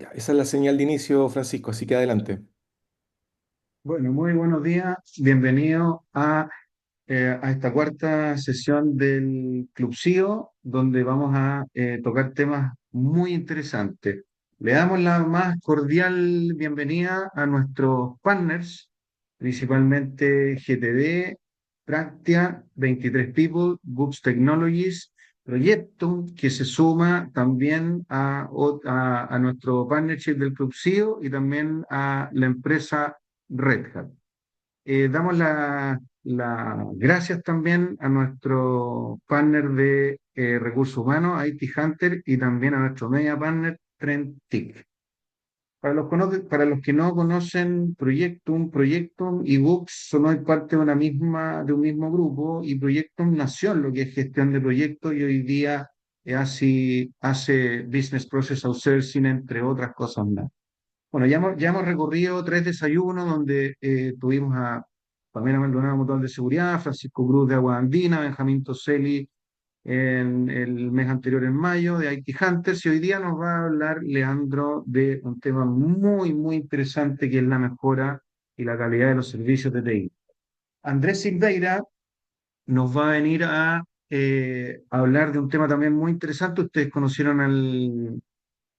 Ya, esa es la señal de inicio, Francisco, así que adelante. Bueno, muy buenos días. Bienvenido a esta cuarta sesión del Club CEO, donde vamos a tocar temas muy interesantes. Le damos la más cordial bienvenida a nuestros partners, principalmente GTD, Practia, 23 People, Goods Technologies, Proyectum, que se suma también a nuestro partnership del Club CEO y también a la empresa Red Hat. Damos las gracias también a nuestro partner de recursos humanos, IT Hunter, y también a nuestro media partner, TrendTIC. Para los que no conocen Proyectum y Books son hoy parte de un mismo grupo, y Proyectum nació en lo que es gestión de proyectos y hoy día hace Business Process Outsourcing, entre otras cosas más. Bueno, ya hemos recorrido tres desayunos donde tuvimos a Pamela Maldonado, Motor de Seguridad, Francisco Cruz de Agua Andina, Benjamín Toselli en el mes anterior en mayo de IT Hunters, y hoy día nos va a hablar Leandro de un tema muy interesante, que es la mejora y la calidad de los servicios de TI. Andrés Silveira nos va a venir a hablar de un tema también muy interesante. Ustedes conocieron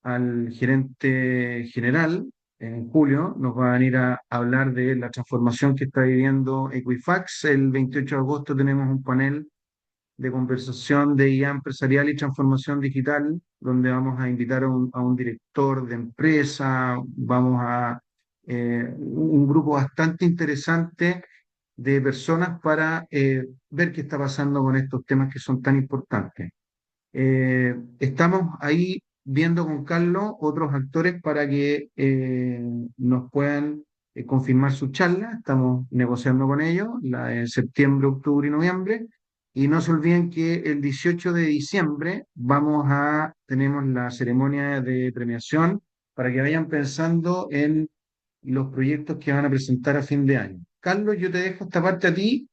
al gerente general en julio. Nos va a venir a hablar de la transformación que está viviendo Equifax. El 28 de agosto tenemos un panel de conversación de IA empresarial y transformación digital, donde vamos a invitar a un director de empresa, vamos a un grupo bastante interesante de personas para ver qué está pasando con estos temas que son tan importantes. Estamos ahí viendo con Carlos otros actores para que nos puedan confirmar su charla. Estamos negociando con ellos, la de septiembre, octubre y noviembre. Y no se olviden que el 18 de diciembre tenemos la ceremonia de premiación para que vayan pensando en los proyectos que van a presentar a fin de año. Carlos, yo te dejo esta parte a ti,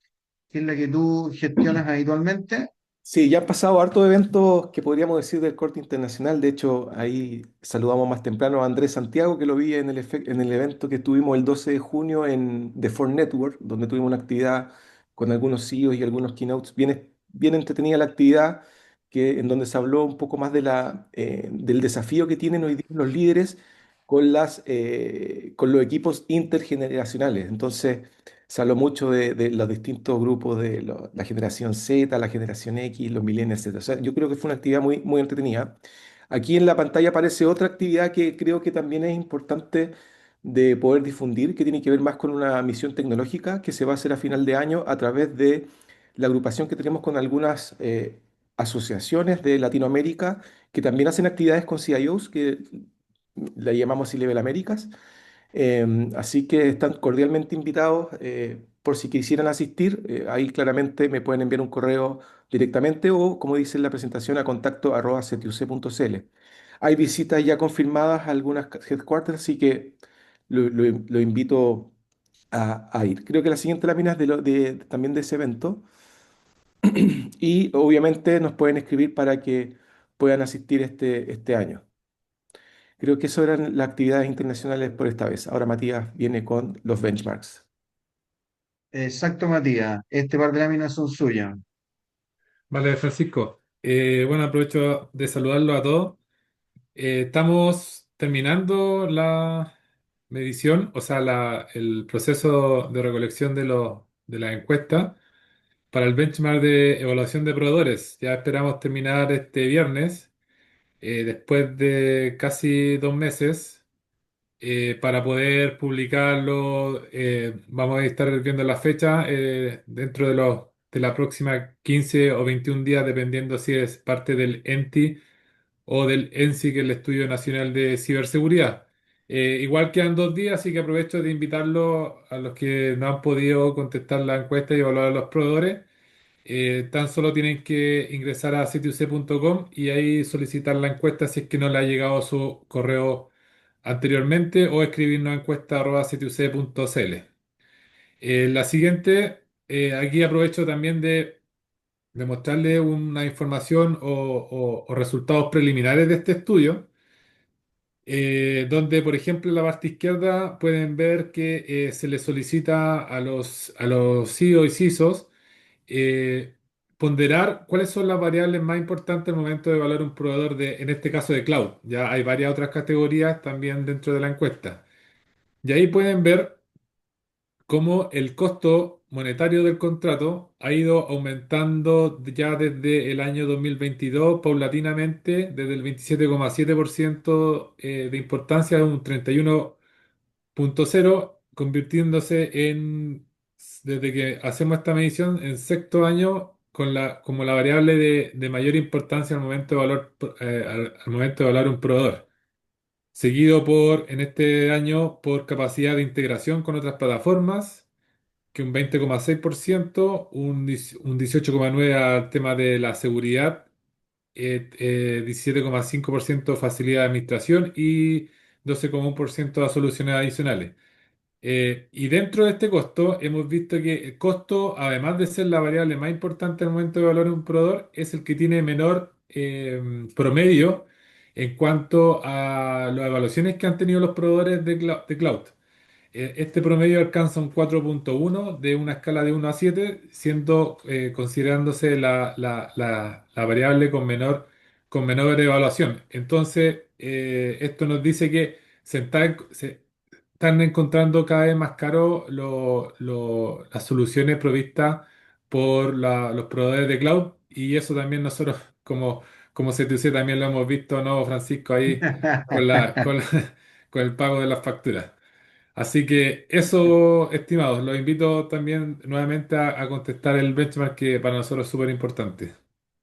que es la que tú gestionas habitualmente. Sí, ya han pasado hartos eventos que podríamos decir del corte internacional. De hecho, ahí saludamos más temprano a Andrés Santiago, que lo vi en en el evento que tuvimos el 12 de junio en The Ford Network, donde tuvimos una actividad con algunos CEOs y algunos keynotes. Bien entretenida la actividad, en donde se habló un poco más de del desafío que tienen hoy día los líderes con con los equipos intergeneracionales. Entonces, se habló mucho de los distintos grupos de la generación Z, la generación X, los millennials, etcétera. O sea, yo creo que fue una actividad muy entretenida. Aquí en la pantalla aparece otra actividad que creo que también es importante de poder difundir, que tiene que ver más con una misión tecnológica que se va a hacer a final de año a través de la agrupación que tenemos con algunas asociaciones de Latinoamérica que también hacen actividades con CIOs, que la llamamos C-Level Américas. Así que están cordialmente invitados por si quisieran asistir. Ahí claramente me pueden enviar un correo directamente o, como dice en la presentación, a contacto@ctuc.cl. Hay visitas ya confirmadas a algunas headquarters, así que lo invito a ir. Creo que la siguiente lámina es también de ese evento y obviamente nos pueden escribir para que puedan asistir este año. Creo que eso eran las actividades internacionales por esta vez. Ahora Matías viene con los benchmarks. Exacto, Matías. Este par de láminas son suyas. Vale, Francisco. Bueno, aprovecho de saludarlo a todos. Estamos terminando la medición, o sea, el proceso de recolección de la encuesta para el benchmark de evaluación de proveedores. Ya esperamos terminar este viernes, después de casi 2 meses, para poder publicarlo. Vamos a estar viendo la fecha dentro de la próxima 15 o 21 días, dependiendo si es parte del ENTI o del ENSI, que es el Estudio Nacional de Ciberseguridad. Igual quedan 2 días, así que aprovecho de invitarlo a los que no han podido contestar la encuesta y evaluar a los proveedores. Tan solo tienen que ingresar a ctuc.com y ahí solicitar la encuesta si es que no le ha llegado su correo anteriormente, o escribirnos a encuesta@ctuc.cl. La siguiente, aquí aprovecho también de mostrarle una información o resultados preliminares de este estudio. donde, por ejemplo, en la parte izquierda pueden ver que se le solicita a los CEO y CISOs eh, ponderar cuáles son las variables más importantes al momento de evaluar un proveedor en este caso de cloud. Ya hay varias otras categorías también dentro de la encuesta. Y ahí pueden ver cómo el costo monetario del contrato ha ido aumentando ya desde el año 2022 paulatinamente, desde el 27,7% de importancia a un 31,0, convirtiéndose desde que hacemos esta medición, en sexto año como la variable de mayor importancia al momento de al momento de evaluar un proveedor. Seguido en este año, por capacidad de integración con otras plataformas, que un 20,6%, un 18,9% al tema de la seguridad, 17,5% facilidad de administración y 12,1% a soluciones adicionales. Y dentro de este costo, hemos visto que el costo, además de ser la variable más importante al momento de evaluar un proveedor, es el que tiene menor promedio en cuanto a las evaluaciones que han tenido los proveedores de cloud. Este promedio alcanza un 4,1 de una escala de 1 a 7, siendo considerándose la variable con menor evaluación. Entonces, esto nos dice que se están encontrando cada vez más caro las soluciones provistas por los proveedores de cloud, y eso también nosotros como CTC también lo hemos visto, ¿no, Francisco? Ahí con el pago de las facturas. Así que eso, estimados, los invito también nuevamente a contestar el benchmark, que para nosotros es súper importante.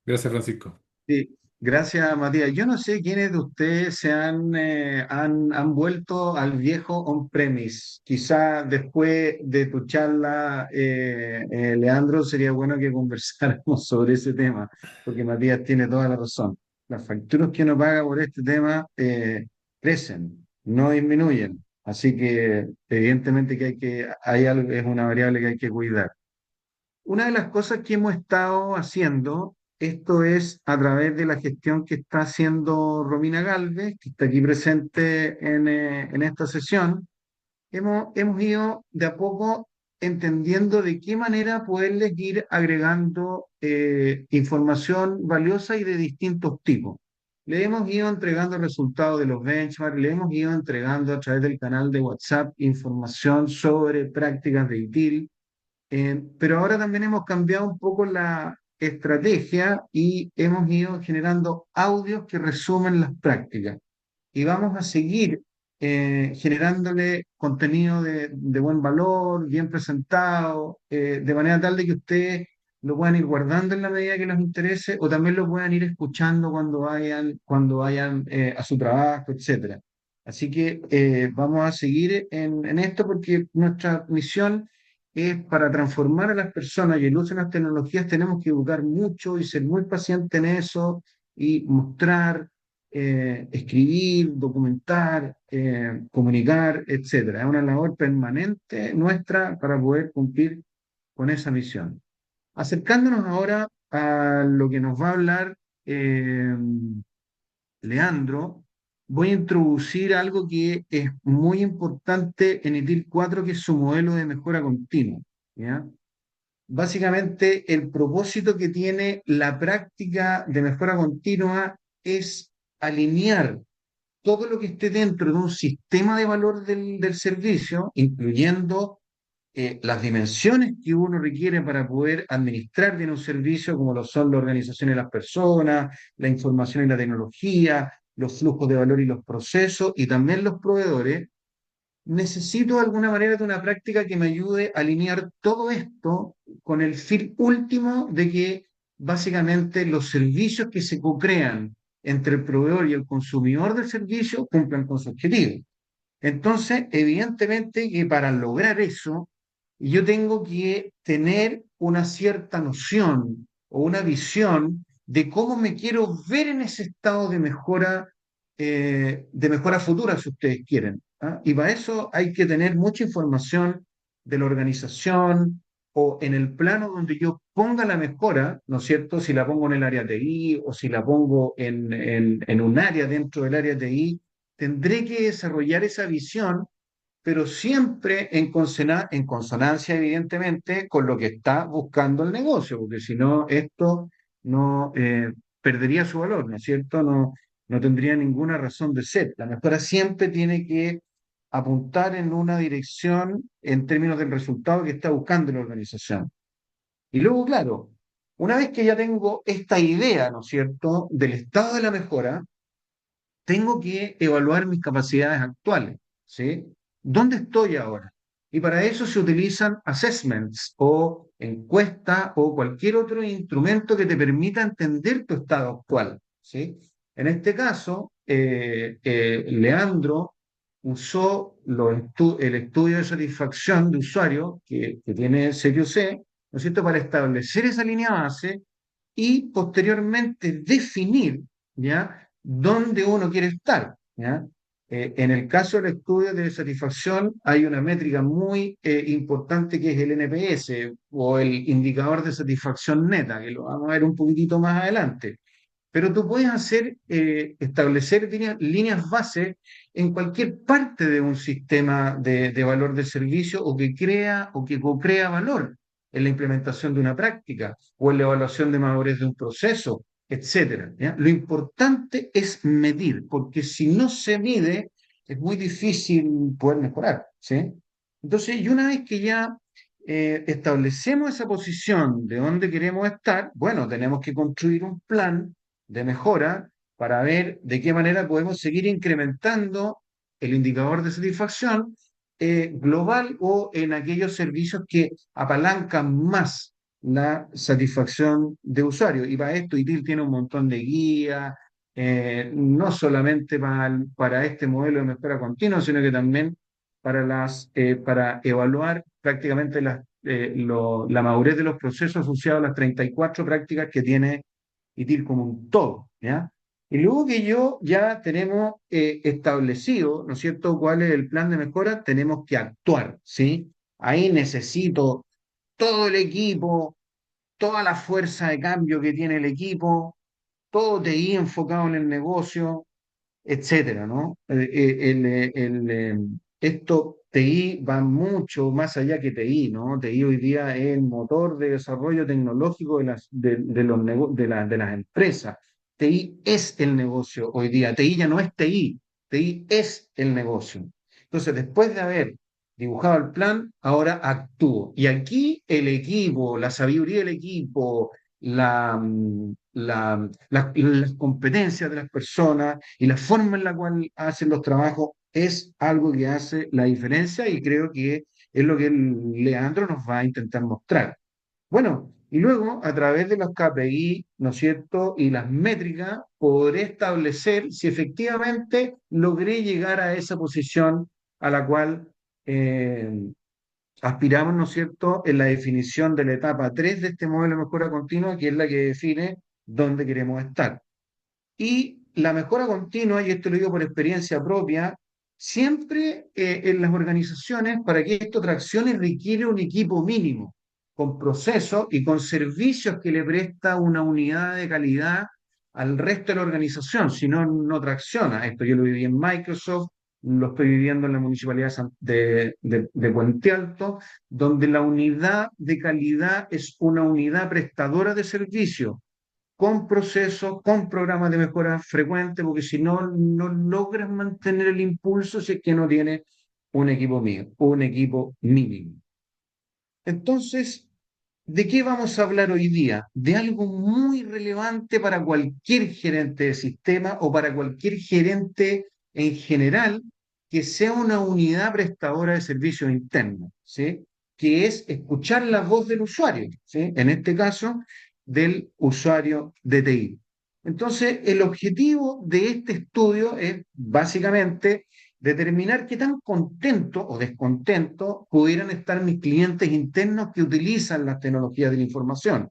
Gracias, Francisco. Sí, gracias, Matías. Yo no sé quiénes de ustedes han vuelto al viejo on-premise. Quizá después de tu charla, Leandro, sería bueno que conversáramos sobre ese tema, porque Matías tiene toda la razón. Las facturas que uno paga por este tema crecen, no disminuyen. Así que evidentemente hay algo, es una variable que hay que cuidar. Una de las cosas que hemos estado haciendo, esto es a través de la gestión que está haciendo Romina Galvez, que está aquí presente en esta sesión, hemos ido de a poco entendiendo de qué manera poderles ir agregando información valiosa y de distintos tipos. Le hemos ido entregando resultados de los benchmarks, le hemos ido entregando a través del canal de WhatsApp información sobre prácticas de ITIL, pero ahora también hemos cambiado un poco la estrategia y hemos ido generando audios que resumen las prácticas. Y vamos a seguir generándole contenido de buen valor, bien presentado, de manera tal de que ustedes lo puedan ir guardando en la medida que les interese, o también lo puedan ir escuchando cuando vayan a su trabajo, etcétera. Así que vamos a seguir en esto, porque nuestra misión es para transformar a las personas, y el uso de las tecnologías tenemos que educar mucho y ser muy pacientes en eso y mostrar, escribir, documentar, comunicar, etcétera. Es una labor permanente nuestra para poder cumplir con esa misión. Acercándonos ahora a lo que nos va a hablar eh, Leandro, voy a introducir algo que es muy importante en ITIL 4, que es su modelo de mejora continua. ¿Ya? Básicamente, el propósito que tiene la práctica de mejora continua es alinear todo lo que esté dentro de un sistema de valor del servicio, incluyendo las dimensiones que uno requiere para poder administrar bien un servicio, como lo son la organización de las personas, la información y la tecnología, los flujos de valor y los procesos, y también los proveedores. Necesito de alguna manera de una práctica que me ayude a alinear todo esto con el fin último de que básicamente los servicios que se co-crean entre el proveedor y el consumidor del servicio cumplan con su objetivo. Entonces, evidentemente que para lograr eso, yo tengo que tener una cierta noción o una visión de cómo me quiero ver en ese estado de mejora futura, si ustedes quieren. ¿Ah? Y para eso hay que tener mucha información de la organización o en el plano donde yo ponga la mejora, ¿no es cierto? Si la pongo en el área de I o si la pongo en un área dentro del área de I, tendré que desarrollar esa visión, pero siempre en consonancia, evidentemente, con lo que está buscando el negocio, porque si no, esto no perdería su valor, ¿no es cierto? No, no tendría ninguna razón de ser. La mejora siempre tiene que apuntar en una dirección en términos del resultado que está buscando la organización. Y luego, claro, una vez que ya tengo esta idea, ¿no es cierto?, del estado de la mejora, tengo que evaluar mis capacidades actuales, ¿sí? ¿Dónde estoy ahora? Y para eso se utilizan assessments o encuestas o cualquier otro instrumento que te permita entender tu estado actual, ¿sí? En este caso, Leandro usó el estudio de satisfacción de usuario que tiene CQC, ¿no es cierto?, para establecer esa línea base y posteriormente definir, ¿ya?, dónde uno quiere estar, ¿ya? En el caso del estudio de satisfacción hay una métrica muy importante que es el NPS o el indicador de satisfacción neta, que lo vamos a ver un poquitito más adelante. Pero tú puedes establecer líneas base en cualquier parte de un sistema de valor de servicio o que crea o que co-crea valor en la implementación de una práctica o en la evaluación de madurez de un proceso, etcétera, ¿ya? Lo importante es medir, porque si no se mide, es muy difícil poder mejorar, ¿sí? Entonces, y una vez que ya establecemos esa posición de dónde queremos estar, bueno, tenemos que construir un plan de mejora para ver de qué manera podemos seguir incrementando el indicador de satisfacción global o en aquellos servicios que apalancan más la satisfacción de usuario. Y para esto ITIL tiene un montón de guías, no solamente para este modelo de mejora continua, sino que también para evaluar prácticamente la madurez de los procesos asociados a las 34 prácticas que tiene ITIL como un todo, ¿ya? Y luego que yo ya tenemos establecido, ¿no es cierto?, cuál es el plan de mejora, tenemos que actuar, ¿sí? Ahí necesito todo el equipo, toda la fuerza de cambio que tiene el equipo, todo TI enfocado en el negocio, etcétera, ¿no? Esto, TI va mucho más allá que TI, ¿no? TI hoy día es el motor de desarrollo tecnológico de las empresas. TI es el negocio hoy día. TI ya no es TI, TI es el negocio. Entonces, después de haber dibujado el plan, ahora actúo. Y aquí el equipo, la sabiduría del equipo, las competencias de las personas y la forma en la cual hacen los trabajos es algo que hace la diferencia y creo que es lo que Leandro nos va a intentar mostrar. Bueno, y luego a través de los KPI, ¿no es cierto? Y las métricas, podré establecer si efectivamente logré llegar a esa posición a la cual aspiramos, ¿no es cierto?, en la definición de la etapa 3 de este modelo de mejora continua, que es la que define dónde queremos estar. Y la mejora continua, y esto lo digo por experiencia propia, siempre en las organizaciones, para que esto traccione, requiere un equipo mínimo, con procesos y con servicios que le presta una unidad de calidad al resto de la organización, si no, no tracciona. Esto yo lo viví en Microsoft, lo estoy viviendo en la Municipalidad de Puente Alto, donde la unidad de calidad es una unidad prestadora de servicio con procesos, con programas de mejora frecuente, porque si no, no logras mantener el impulso si es que no tienes un equipo mío, un equipo mínimo. Entonces, ¿de qué vamos a hablar hoy día? De algo muy relevante para cualquier gerente de sistema o para cualquier gerente en general que sea una unidad prestadora de servicios internos, ¿sí? Que es escuchar la voz del usuario, ¿sí? En este caso, del usuario de TI. Entonces, el objetivo de este estudio es básicamente determinar qué tan contento o descontento pudieran estar mis clientes internos que utilizan las tecnologías de la información.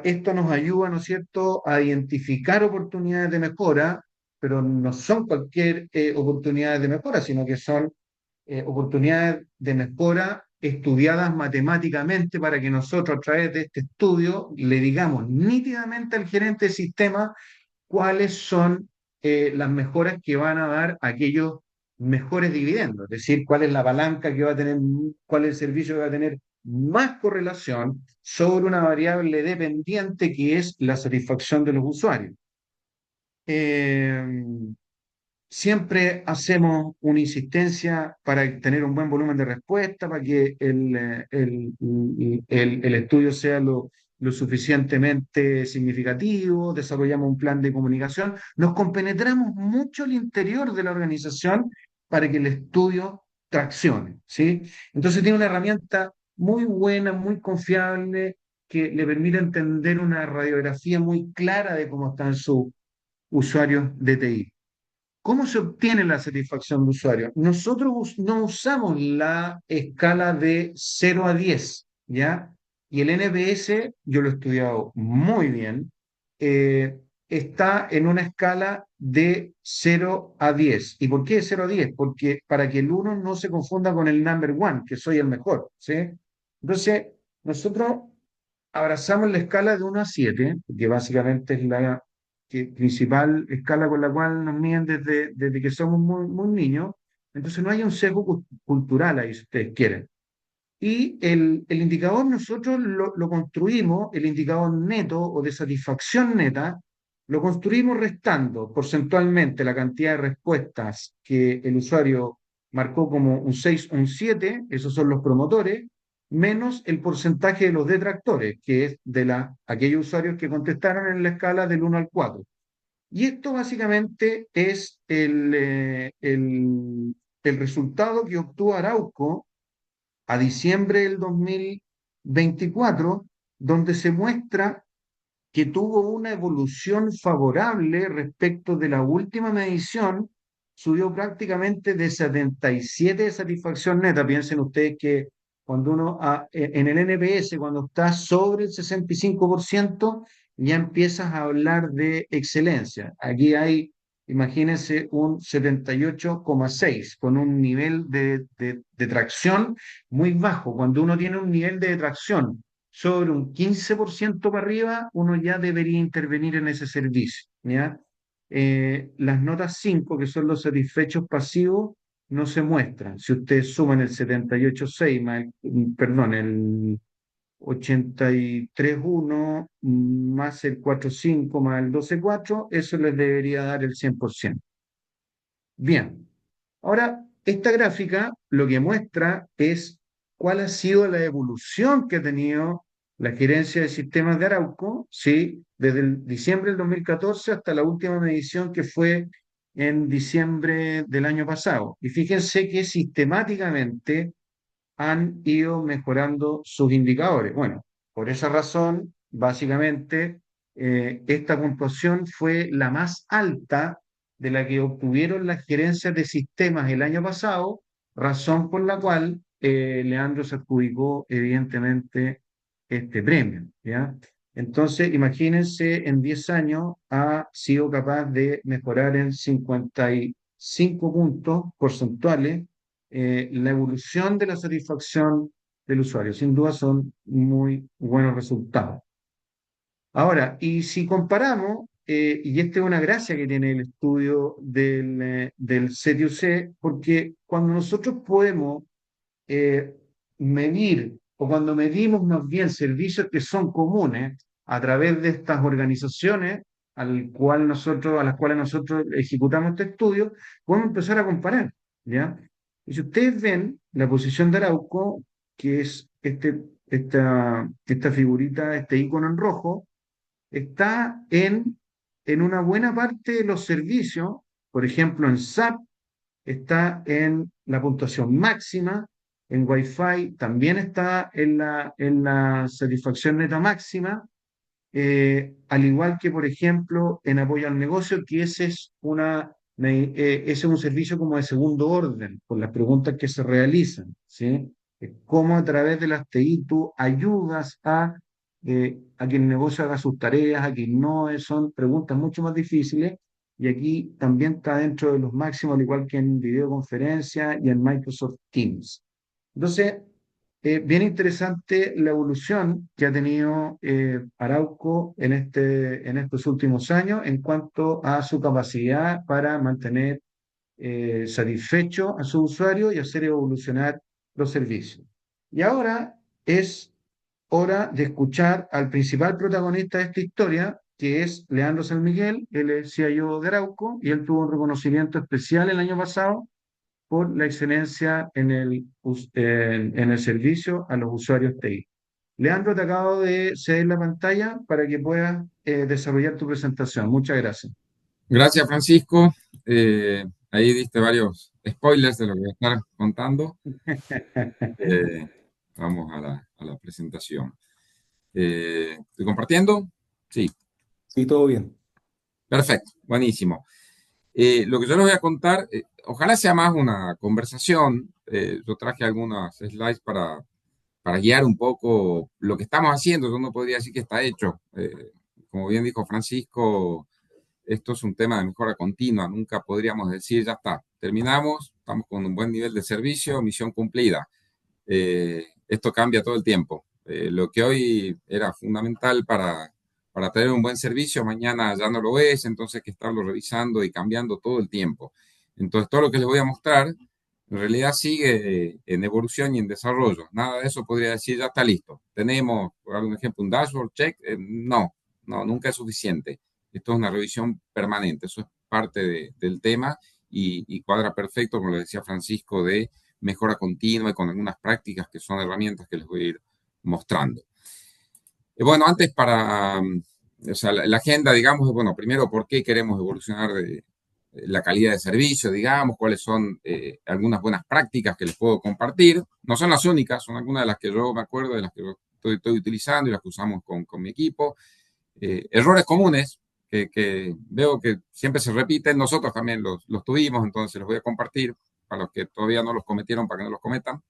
Esto nos ayuda, ¿no es cierto?, a identificar oportunidades de mejora, pero no son cualquier oportunidades de mejora, sino que son oportunidades de mejora estudiadas matemáticamente para que nosotros a través de este estudio le digamos nítidamente al gerente de sistema cuáles son las mejoras que van a dar aquellos mejores dividendos, es decir, cuál es la palanca que va a tener, cuál es el servicio que va a tener más correlación sobre una variable dependiente que es la satisfacción de los usuarios. Eh, Siempre hacemos una insistencia para tener un buen volumen de respuesta, para que el estudio sea lo suficientemente significativo, desarrollamos un plan de comunicación, nos compenetramos mucho al interior de la organización para que el estudio traccione, ¿sí? Entonces tiene una herramienta muy buena, muy confiable, que le permite entender una radiografía muy clara de cómo están sus usuarios de TI. ¿Cómo se obtiene la satisfacción de usuario? Nosotros no usamos la escala de 0 a 10, ¿ya? Y el NPS, yo lo he estudiado muy bien, eh, está en una escala de 0 a 10. ¿Y por qué 0 a 10? Porque para que el uno no se confunda con el number one, que soy el mejor, ¿sí? Entonces, nosotros abrazamos la escala de 1 a 7, que básicamente es la principal escala con la cual nos miden desde que somos muy, muy niños. Entonces no hay un sesgo cultural ahí, si ustedes quieren. Y el indicador nosotros lo construimos, el indicador neto o de satisfacción neta, lo construimos restando porcentualmente la cantidad de respuestas que el usuario marcó como un 6 o un 7, esos son los promotores, menos el porcentaje de los detractores, que es de aquellos usuarios que contestaron en la escala del 1 al 4. Y esto básicamente es el resultado que obtuvo Arauco a diciembre del 2024, donde se muestra que tuvo una evolución favorable respecto de la última medición, subió prácticamente de 77 de satisfacción neta. Piensen ustedes que cuando uno, en el NPS, cuando está sobre el 65%, ya empiezas a hablar de excelencia. Aquí hay, imagínense, un 78,6 con un nivel de tracción muy bajo. Cuando uno tiene un nivel de tracción sobre un 15% para arriba, uno ya debería intervenir en ese servicio, ¿ya? Las notas 5, que son los satisfechos pasivos, no se muestran. Si ustedes suman el 78,6 más perdón, el 83,1 más el 4,5 más el 12,4, eso les debería dar el 100%. Bien, ahora esta gráfica lo que muestra es cuál ha sido la evolución que ha tenido la gerencia de sistemas de Arauco, ¿sí? Desde el diciembre del 2014 hasta la última medición que fue en diciembre del año pasado. Y fíjense que sistemáticamente han ido mejorando sus indicadores. Bueno, por esa razón, básicamente, esta puntuación fue la más alta de la que obtuvieron las gerencias de sistemas el año pasado, razón por la cual Leandro se adjudicó, evidentemente, este premio, ¿ya? Entonces, imagínense, en 10 años ha sido capaz de mejorar en 55 puntos porcentuales la evolución de la satisfacción del usuario. Sin duda son muy buenos resultados. Ahora, y si comparamos, y esta es una gracia que tiene el estudio del CTUC, porque cuando nosotros podemos eh, medir, o cuando medimos más bien servicios que son comunes a través de estas organizaciones a las cuales nosotros ejecutamos este estudio, podemos empezar a comparar, ¿ya? Y si ustedes ven la posición de Arauco, que es esta figurita, este icono en rojo, está en una buena parte de los servicios, por ejemplo, en SAP está en la puntuación máxima, en Wi-Fi también está en la satisfacción neta máxima, al igual que, por ejemplo, en apoyo al negocio, que ese es un servicio como de segundo orden, por las preguntas que se realizan, ¿sí? Cómo a través de las TI tú ayudas a que el negocio haga sus tareas, a que no son preguntas mucho más difíciles, y aquí también está dentro de los máximos, al igual que en videoconferencia y en Microsoft Teams. Entonces, bien interesante la evolución que ha tenido Arauco en estos últimos años en cuanto a su capacidad para mantener satisfecho a su usuario y hacer evolucionar los servicios. Y ahora es hora de escuchar al principal protagonista de esta historia, que es Leandro San Miguel. Él es CIO de Arauco y él tuvo un reconocimiento especial el año pasado por la excelencia en el servicio a los usuarios TI. Leandro, te acabo de ceder la pantalla para que puedas desarrollar tu presentación. Muchas gracias. Gracias, Francisco. Ahí diste varios spoilers de lo que voy a estar contando. Eh, Vamos a la presentación. ¿Estoy compartiendo? Sí, Sí, todo bien. perfecto, buenísimo. Lo que yo les voy a contar, ojalá sea más una conversación. Yo traje algunas slides para guiar un poco lo que estamos haciendo. Yo no podría decir que está hecho. Como bien dijo Francisco, esto es un tema de mejora continua. Nunca podríamos decir, ya está, terminamos, estamos con un buen nivel de servicio, misión cumplida. Esto cambia todo el tiempo. Lo que hoy era fundamental para tener un buen servicio, mañana ya no lo es, entonces hay que estarlo revisando y cambiando todo el tiempo. Entonces, todo lo que les voy a mostrar en realidad sigue en evolución y en desarrollo. Nada de eso podría decir, ya está listo. Tenemos, por algún ejemplo, un dashboard check. No, nunca es suficiente. Esto es una revisión permanente. Eso es parte del tema y cuadra perfecto, como le decía Francisco, de mejora continua y con algunas prácticas que son herramientas que les voy a ir mostrando. Bueno, antes o sea, la agenda, digamos, bueno, primero, ¿por qué queremos evolucionar la calidad de servicio, digamos, cuáles son algunas buenas prácticas que les puedo compartir? No son las únicas, son algunas de las que yo me acuerdo, de las que yo estoy utilizando y las que usamos con mi equipo. Errores comunes que veo que siempre se repiten, nosotros también los tuvimos, entonces los voy a compartir para los que todavía no los cometieron, para que no los cometan.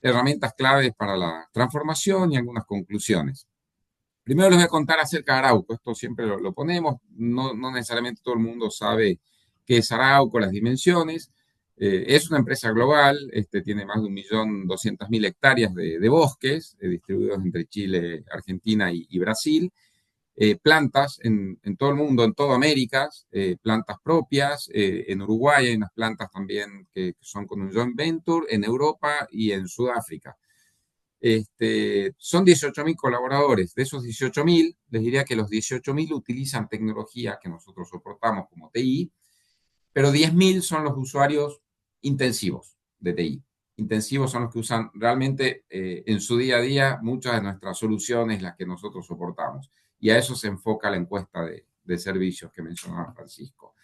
Herramientas claves para la transformación y algunas conclusiones. Primero les voy a contar acerca de Arauco. Esto siempre lo ponemos. No necesariamente todo el mundo sabe qué es Arauco, las dimensiones. Es una empresa global. Tiene más de 1.200.000 hectáreas de bosques distribuidos entre Chile, Argentina y Brasil. Plantas en todo el mundo, en toda América, plantas propias. En Uruguay hay unas plantas también que son con un joint venture, en Europa y en Sudáfrica. Son 18.000 colaboradores. De esos 18.000, les diría que los 18.000 utilizan tecnología que nosotros soportamos como TI, pero 10.000 son los usuarios intensivos de TI. Intensivos son los que usan realmente en su día a día muchas de nuestras soluciones, las que nosotros soportamos. Y a eso se enfoca la encuesta de servicios que mencionaba Francisco.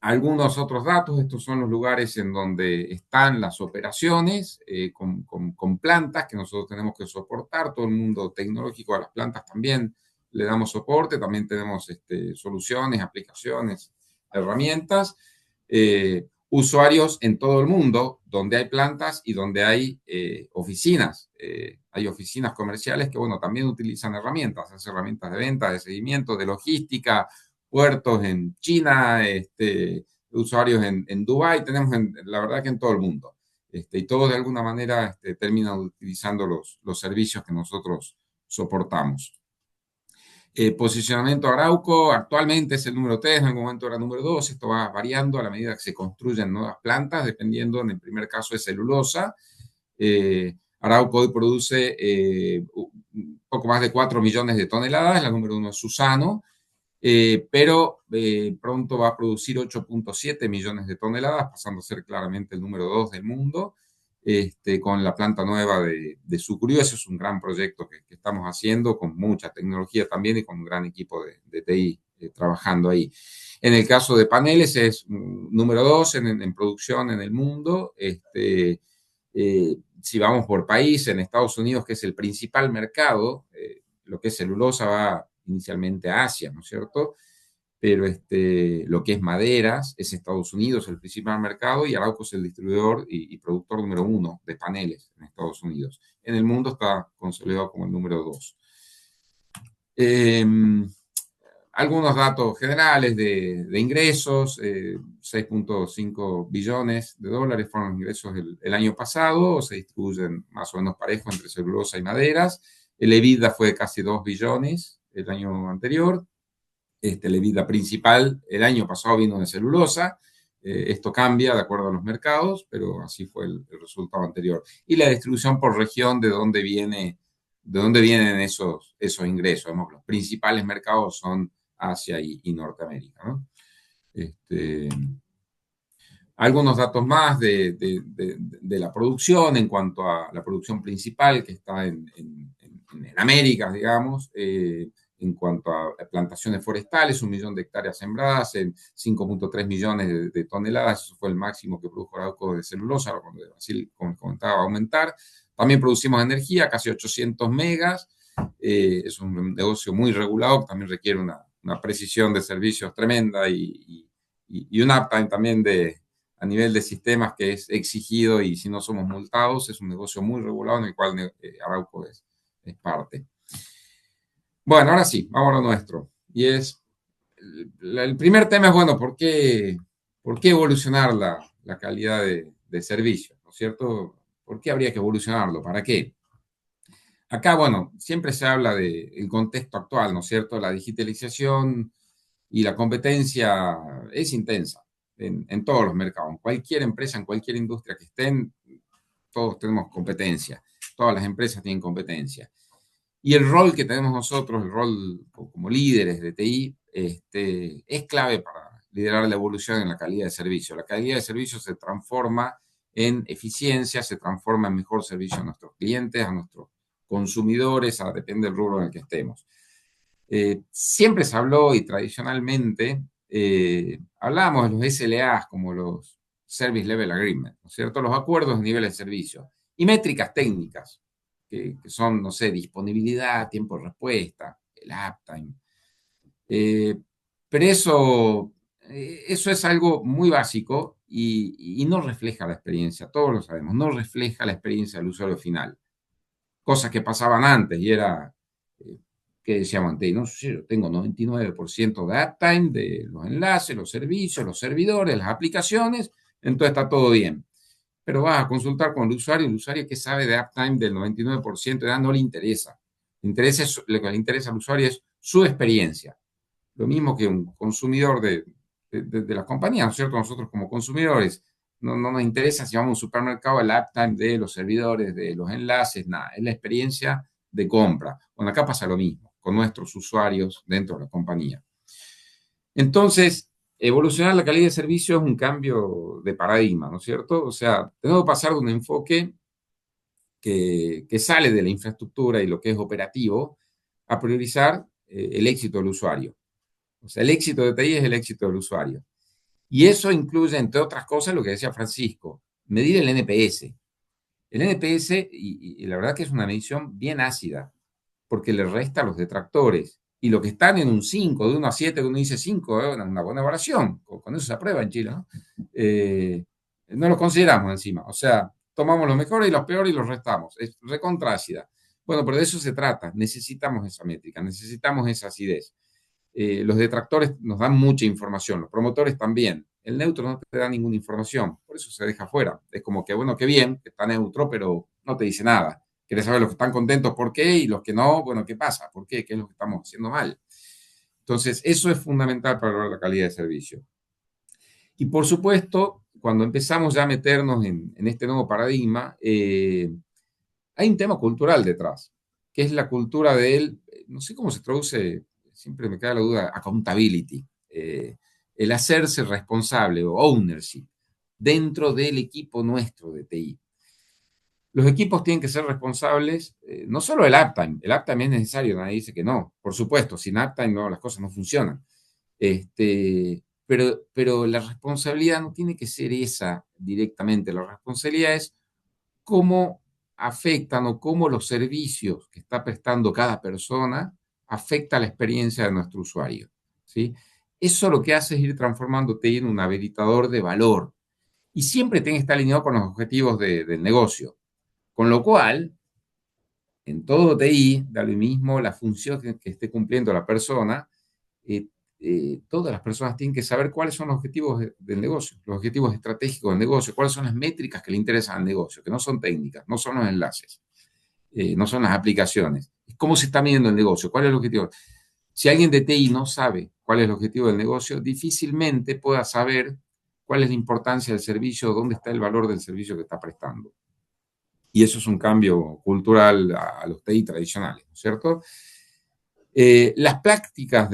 Algunos otros datos, estos son los lugares en donde están las operaciones con plantas que nosotros tenemos que soportar. Todo el mundo tecnológico de las plantas también le damos soporte, también tenemos soluciones, aplicaciones, herramientas. Usuarios en todo el mundo, donde hay plantas y donde hay oficinas. Hay oficinas comerciales que, bueno, también utilizan herramientas, hacen herramientas de venta, de seguimiento, de logística, puertos en China, usuarios en Dubái, tenemos la verdad que en todo el mundo. Y todos de alguna manera terminan utilizando los servicios que nosotros soportamos. Posicionamiento Arauco actualmente es el número 3, en algún momento era número 2, esto va variando a la medida que se construyen nuevas plantas, dependiendo, en el primer caso es celulosa. Arauco hoy produce un poco más de 4 millones de toneladas, la número 1 es Suzano, pero pronto va a producir 8.7 millones de toneladas, pasando a ser claramente el número 2 del mundo, con la planta nueva de Sucuriú. Ese es un gran proyecto que estamos haciendo con mucha tecnología también y con un gran equipo de TI trabajando ahí. En el caso de paneles es número 2 en producción en el mundo. Si vamos por país, en Estados Unidos, que es el principal mercado, lo que es celulosa va inicialmente a Asia, ¿no es cierto? Pero lo que es maderas es Estados Unidos el principal mercado y Arauco es el distribuidor y productor número 1 de paneles en Estados Unidos. En el mundo está consolidado como el número 2. algunos datos generales de ingresos, 6.5 billones de dólares fueron los ingresos el año pasado, se distribuyen más o menos parejo entre celulosa y maderas. El EBITDA fue de casi 2 billones el año anterior. El EBITDA principal el año pasado vino de celulosa. Esto cambia de acuerdo a los mercados, pero así fue el resultado anterior. Y la distribución por región de dónde vienen esos ingresos. Digamos, los principales mercados son Asia y Norteamérica, ¿no? Algunos datos más de la producción en cuanto a la producción principal que está en América, digamos, en cuanto a plantaciones forestales, 1 millón de hectáreas sembradas en 5.3 millones de toneladas, eso fue el máximo que produjo Arauco de celulosa, ahora cuando Brasil, como comentaba, va a aumentar. También producimos energía, casi 800 megas, es un negocio muy regulado que también requiere una precisión de servicios tremenda y un uptime también a nivel de sistemas que es exigido y si no somos multados, es un negocio muy regulado en el cual Arauco es parte. Bueno, ahora sí, vamos a lo nuestro. Y el primer tema es, bueno, ¿por qué evolucionar la calidad de servicio? ¿No es cierto? ¿Por qué habría que evolucionarlo? ¿Para qué? Acá, bueno, siempre se habla del contexto actual, ¿no es cierto? La digitalización y la competencia es intensa en todos los mercados. En cualquier empresa, en cualquier industria que estén, todos tenemos competencia. Todas las empresas tienen competencia. Y el rol que tenemos nosotros, el rol como líderes de TI, es clave para liderar la evolución en la calidad de servicio. La calidad de servicio se transforma en eficiencia, se transforma en mejor servicio a nuestros clientes, a nuestros consumidores, depende del rubro en el que estemos. Siempre se habló y tradicionalmente hablábamos de los SLAs como los Service Level Agreement, ¿no es cierto? Los acuerdos de nivel de servicio y métricas técnicas que son, no sé, disponibilidad, tiempo de respuesta, el uptime. Pero eso es algo muy básico y no refleja la experiencia, todos lo sabemos, no refleja la experiencia del usuario final. Cosas que pasaban antes y era, que decíamos antes, no sé, yo tengo 99% de uptime de los enlaces, los servicios, los servidores, las aplicaciones, entonces está todo bien. Pero vas a consultar con el usuario que sabe de uptime del 99%, ya no le interesa. Lo que le interesa al usuario es su experiencia. Lo mismo que un consumidor de las compañías, ¿no es cierto? Nosotros como consumidores, no nos interesa si vamos a un supermercado el uptime de los servidores, de los enlaces, nada. Es la experiencia de compra. Bueno, acá pasa lo mismo con nuestros usuarios dentro de la compañía. Entonces, evolucionar la calidad de servicio es un cambio de paradigma, ¿no es cierto? O sea, tenemos que pasar de un enfoque que sale de la infraestructura y lo que es operativo a priorizar el éxito del usuario. O sea, el éxito de TI es el éxito del usuario. Y eso incluye, entre otras cosas, lo que decía Francisco, medir el NPS. El NPS, y la verdad que es una medición bien ácida, porque le resta a los detractores. Y los que están en un 5, de 1 a 7, uno dice 5, es una buena evaluación. Con eso se aprueba en Chile, ¿no? No los consideramos encima. O sea, tomamos los mejores y los peores y los restamos. Es recontra ácida. Bueno, pero de eso se trata. Necesitamos esa métrica, necesitamos esa acidez. Los detractores nos dan mucha información, los promotores también. El neutro no te da ninguna información, por eso se deja fuera. Es como que, bueno, qué bien, que está neutro, pero no te dice nada. Quieres saber los que están contentos por qué y los que no, bueno, ¿qué pasa? ¿Por qué? ¿Qué es lo que estamos haciendo mal? Entonces, eso es fundamental para lograr la calidad de servicio. Y por supuesto, cuando empezamos ya a meternos en este nuevo paradigma, hay un tema cultural detrás, que es la cultura del, no sé cómo se traduce, siempre me queda la duda, accountability, el hacerse responsable o ownership dentro del equipo nuestro de TI. Los equipos tienen que ser responsables, no solo del uptime es necesario, nadie dice que no, por supuesto, sin uptime no, las cosas no funcionan. Pero la responsabilidad no tiene que ser esa directamente, la responsabilidad es cómo afectan o cómo los servicios que está prestando cada persona afecta la experiencia de nuestro usuario, ¿sí? Eso lo que hace es ir transformándote en un habilitador de valor y siempre tiene que estar alineado con los objetivos del negocio. Con lo cual, en todo TI, da lo mismo la función que esté cumpliendo la persona, eh, todas las personas tienen que saber cuáles son los objetivos del negocio, los objetivos estratégicos del negocio, cuáles son las métricas que le interesan al negocio, que no son técnicas, no son los enlaces, no son las aplicaciones. Es cómo se está midiendo el negocio, cuál es el objetivo. Si alguien de TI no sabe cuál es el objetivo del negocio, difícilmente pueda saber cuál es la importancia del servicio, dónde está el valor del servicio que está prestando. Y eso es un cambio cultural a los TI tradicionales, ¿no es cierto? Las prácticas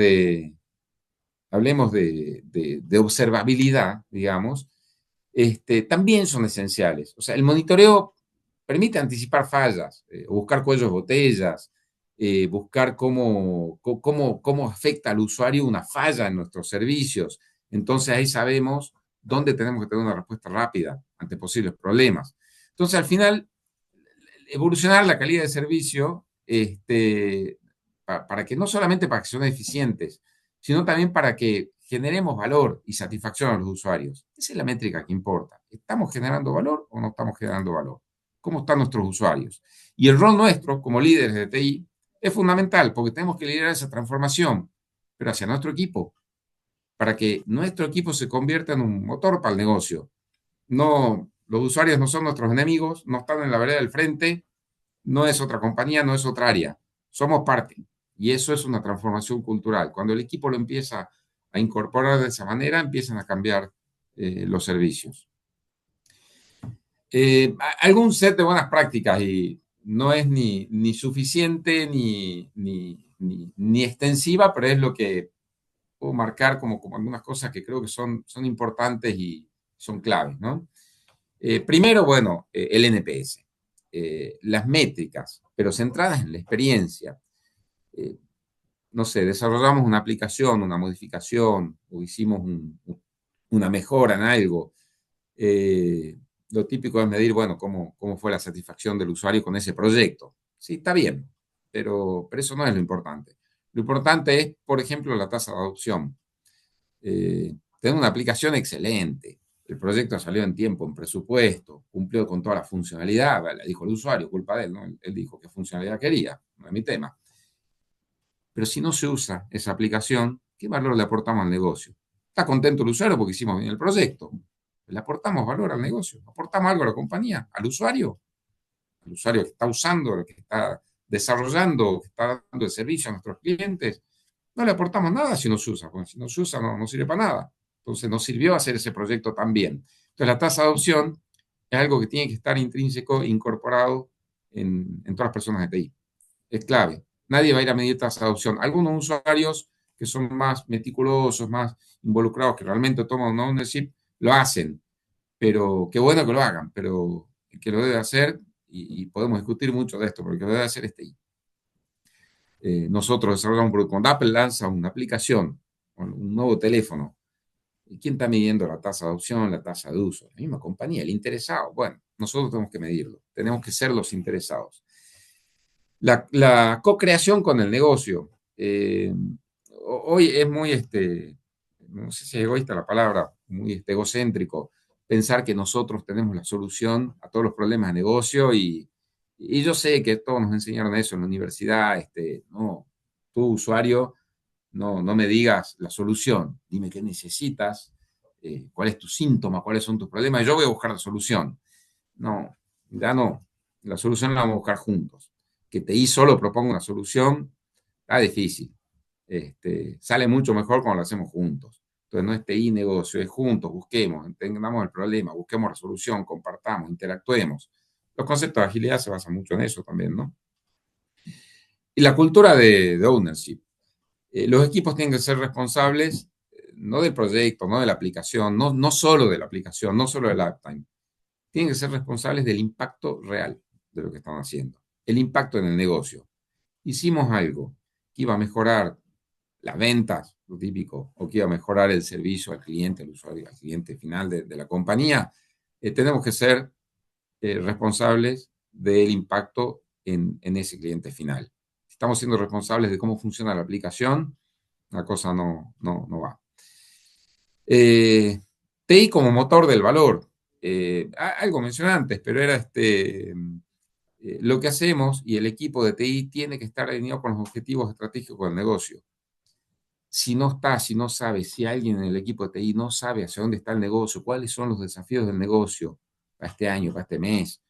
hablemos de observabilidad, digamos, también son esenciales. O sea, el monitoreo permite anticipar fallas, buscar cuellos de botellas, buscar cómo afecta al usuario una falla en nuestros servicios. Entonces ahí sabemos dónde tenemos que tener una respuesta rápida ante posibles problemas. Entonces, al final, evolucionar la calidad de servicio para que no solamente para que sean eficientes, sino también para que generemos valor y satisfacción a los usuarios. Esa es la métrica que importa. ¿Estamos generando valor o no estamos generando valor? ¿Cómo están nuestros usuarios? Y el rol nuestro como líderes de TI es fundamental porque tenemos que liderar esa transformación, pero hacia nuestro equipo, para que nuestro equipo se convierta en un motor para el negocio. No, los usuarios no son nuestros enemigos, no están en la vereda del frente, no es otra compañía, no es otra área. Somos parte. Y eso es una transformación cultural. Cuando el equipo lo empieza a incorporar de esa manera, empiezan a cambiar los servicios. Algún set de buenas prácticas y no es ni suficiente ni extensiva, pero es lo que puedo marcar como algunas cosas que creo que son importantes y son claves, ¿no? Primero, bueno, el NPS, las métricas, pero centradas en la experiencia. No sé, desarrollamos una aplicación, una modificación, o hicimos una mejora en algo. Lo típico es medir, bueno, cómo fue la satisfacción del usuario con ese proyecto. Sí, está bien, pero eso no es lo importante. Lo importante es, por ejemplo, la tasa de adopción. Tener una aplicación excelente. El proyecto salió en tiempo, en presupuesto, cumplió con toda la funcionalidad, le dijo el usuario, culpa de él, ¿no? Él dijo qué funcionalidad quería, no es mi tema. Pero si no se usa esa aplicación, ¿qué valor le aportamos al negocio? ¿Está contento el usuario porque hicimos bien el proyecto? ¿Le aportamos valor al negocio? ¿Aportamos algo a la compañía? ¿Al usuario? ¿Al usuario que está usando, que está desarrollando, que está dando el servicio a nuestros clientes? No le aportamos nada si no se usa, porque si no se usa no sirve para nada. Entonces nos sirvió hacer ese proyecto también. Entonces la tasa de adopción es algo que tiene que estar intrínseco, incorporado en todas las personas de TI. Es clave. Nadie va a ir a medir tasa de adopción. Algunos usuarios que son más meticulosos, más involucrados, que realmente toman un ownership, lo hacen. Pero qué bueno que lo hagan, pero el que lo debe hacer, y podemos discutir mucho de esto, porque el que lo debe hacer es TI. Nosotros desarrollamos un producto. Cuando Apple lanza una aplicación, un nuevo teléfono, ¿y quién está midiendo la tasa de adopción, la tasa de uso? La misma compañía, el interesado. Bueno, nosotros tenemos que medirlo, tenemos que ser los interesados. La co-creación con el negocio. Hoy es muy, no sé si es egoísta la palabra, muy egocéntrico, pensar que nosotros tenemos la solución a todos los problemas de negocio y yo sé que todos nos enseñaron eso en la universidad, no, tú usuario, no me digas la solución, dime qué necesitas, cuál es tu síntoma, cuáles son tus problemas, y yo voy a buscar la solución. No, ya no, la solución la vamos a buscar juntos. Que TI solo proponga una solución, está difícil. Sale mucho mejor cuando lo hacemos juntos. Entonces no es TI negocio, es juntos, busquemos, entendamos el problema, busquemos resolución, compartamos, interactuemos. Los conceptos de agilidad se basan mucho en eso también, ¿no? Y la cultura de ownership. Los equipos tienen que ser responsables, no del proyecto, no de la aplicación, no solo de la aplicación, no solo del uptime. Tienen que ser responsables del impacto real de lo que están haciendo, el impacto en el negocio. Hicimos algo que iba a mejorar las ventas, lo típico, o que iba a mejorar el servicio al cliente, al usuario, al cliente final de la compañía, tenemos que ser responsables del impacto en ese cliente final. Si estamos siendo responsables de cómo funciona la aplicación, la cosa no va. TI como motor del valor. Algo mencioné antes, pero era lo que hacemos y el equipo de TI tiene que estar alineado con los objetivos estratégicos del negocio. si no está, si no sabe, si alguien en el equipo de TI no sabe hacia dónde está el negocio, cuáles son los desafíos del negocio para este año, para este mes,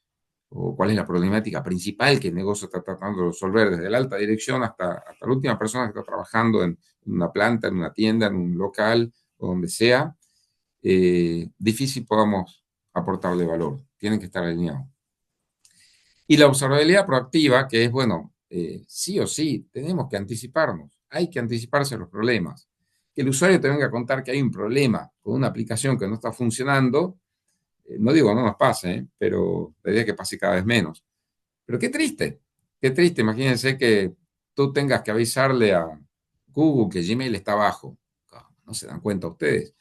o cuál es la problemática principal que el negocio está tratando de resolver, desde la alta dirección hasta la última persona que está trabajando en una planta, en una tienda, en un local, o donde sea, difícil podamos aportarle valor. Tienen que estar alineados. Y la observabilidad proactiva, que es, bueno, sí o sí, tenemos que anticiparnos. Hay que anticiparse a los problemas. Que el usuario te venga a contar que hay un problema con una aplicación que no está funcionando, no digo no nos pase, pero la idea es que pase cada vez menos. Pero qué triste, imagínense que tú tengas que avisarle a Google que Gmail está abajo. No se dan cuenta ustedes.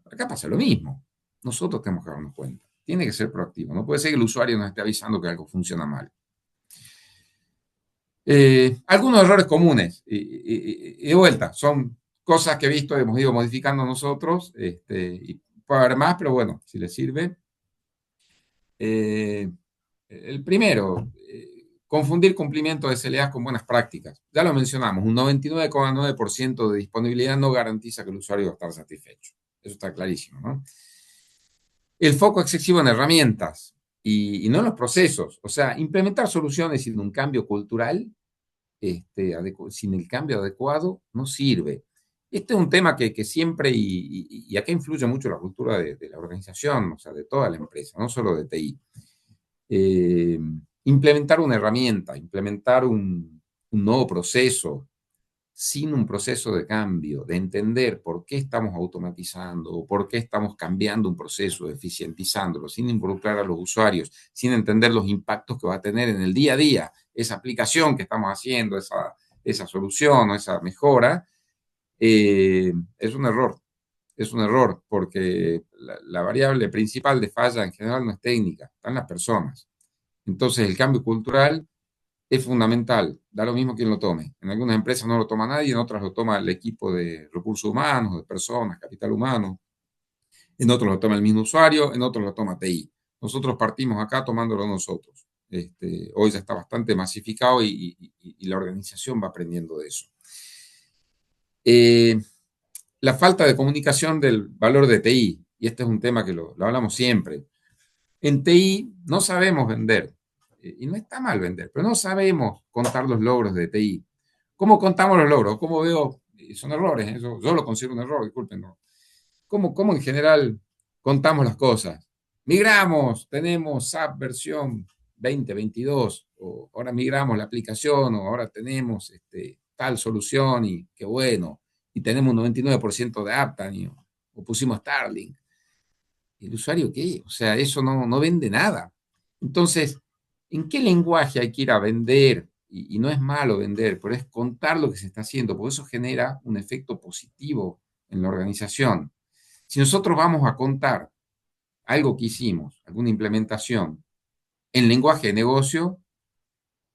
Acá pasa lo mismo. Nosotros tenemos que darnos cuenta. Tiene que ser proactivo. No puede ser que el usuario nos esté avisando que algo funciona mal. Algunos errores comunes, y de vuelta, son cosas que he visto, hemos ido modificando nosotros, y puede haber más, pero bueno, si les sirve. El primero, confundir cumplimiento de SLAs con buenas prácticas. Ya lo mencionamos, un 99,9% de disponibilidad no garantiza que el usuario va a estar satisfecho. Eso está clarísimo, ¿no? El foco excesivo en herramientas y no en los procesos. O sea, implementar soluciones sin un cambio cultural, sin el cambio adecuado, no sirve. Este es un tema que siempre, y acá influye mucho la cultura de la organización, o sea, de toda la empresa, no solo de TI. Implementar una herramienta, implementar un nuevo proceso, sin un proceso de cambio, de entender por qué estamos automatizando o por qué estamos cambiando un proceso, eficientizándolo, sin involucrar a los usuarios, sin entender los impactos que va a tener en el día a día esa aplicación que estamos haciendo, esa solución o esa mejora, es un error. Es un error porque la variable principal de falla en general no es técnica, están las personas. Entonces el cambio cultural es fundamental, da lo mismo quien lo tome. En algunas empresas no lo toma nadie, en otras lo toma el equipo de recursos humanos, de personas, capital humano, en otros lo toma el mismo usuario, en otros lo toma TI. Nosotros partimos acá tomándolo nosotros. Hoy ya está bastante masificado y la organización va aprendiendo de eso. La falta de comunicación del valor de TI, y este es un tema que lo hablamos siempre. En TI no sabemos vender, y no está mal vender, pero no sabemos contar los logros de TI. ¿Cómo contamos los logros? ¿Cómo veo? Son errores, yo lo considero un error, disculpen. ¿No? ¿Cómo en general contamos las cosas? Migramos, tenemos SAP versión 2022, o ahora migramos la aplicación, o ahora tenemos tal solución, y qué bueno, y tenemos un 99% de uptime, o pusimos Starlink. ¿El usuario qué? O sea, eso no vende nada. Entonces, ¿en qué lenguaje hay que ir a vender? Y no es malo vender, pero es contar lo que se está haciendo, porque eso genera un efecto positivo en la organización. Si nosotros vamos a contar algo que hicimos, alguna implementación, en lenguaje de negocio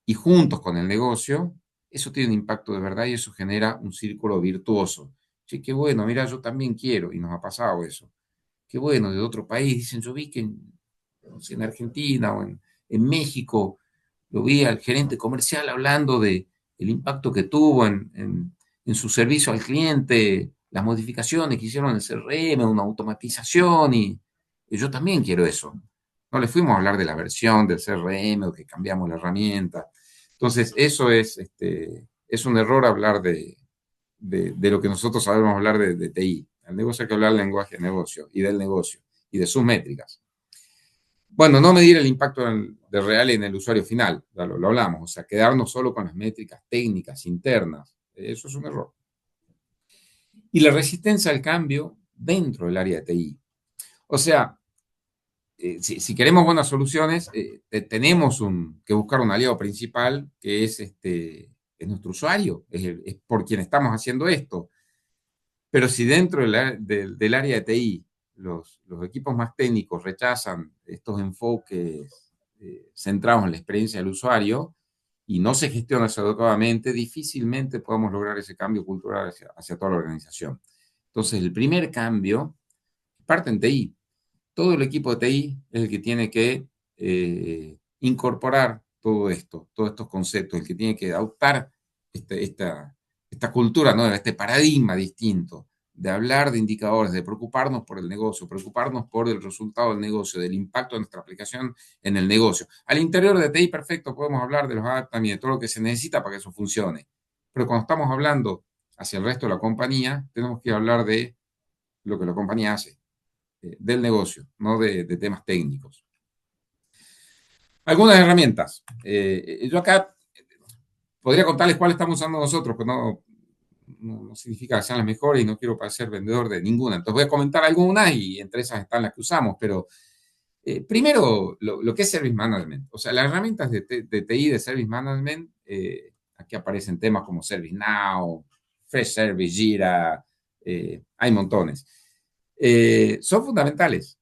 y juntos con el negocio, eso tiene un impacto de verdad y eso genera un círculo virtuoso. Sí, qué bueno, mira, yo también quiero, y nos ha pasado eso. Qué bueno, de otro país, dicen, yo vi que no sé, en Argentina o en México, lo vi al gerente comercial hablando de el impacto que tuvo en su servicio al cliente, las modificaciones que hicieron en el CRM, una automatización, y yo también quiero eso. No le fuimos a hablar de la versión del CRM o que cambiamos la herramienta. Entonces, eso es un error hablar de lo que nosotros sabemos hablar de TI. Al negocio hay que hablar del lenguaje de negocio y del negocio y de sus métricas. Bueno, no medir el impacto de real en el usuario final, ya lo hablamos, o sea, quedarnos solo con las métricas técnicas internas, eso es un error. Y la resistencia al cambio dentro del área de TI. O sea, si queremos buenas soluciones, tenemos que buscar un aliado principal que es nuestro usuario, es por quien estamos haciendo esto. Pero si dentro del área de TI los equipos más técnicos rechazan estos enfoques centrados en la experiencia del usuario y no se gestiona eso adecuadamente, difícilmente podemos lograr ese cambio cultural hacia toda la organización. Entonces, el primer cambio parte en TI. Todo el equipo de TI es el que tiene que incorporar todo esto, todos estos conceptos, el que tiene que adoptar esta cultura nueva, este paradigma distinto de hablar de indicadores, de preocuparnos por el negocio, preocuparnos por el resultado del negocio, del impacto de nuestra aplicación en el negocio. Al interior de TI perfecto podemos hablar de los uptime y de todo lo que se necesita para que eso funcione. Pero cuando estamos hablando hacia el resto de la compañía, tenemos que hablar de lo que la compañía hace, del negocio, no de temas técnicos. Algunas herramientas. Yo acá podría contarles cuáles estamos usando nosotros, pero no significa que sean las mejores y no quiero parecer vendedor de ninguna. Entonces voy a comentar algunas y entre esas están las que usamos, pero primero lo que es Service Management. O sea, las herramientas de TI de Service Management, aquí aparecen temas como ServiceNow, Freshservice, Jira, hay montones. Son fundamentales.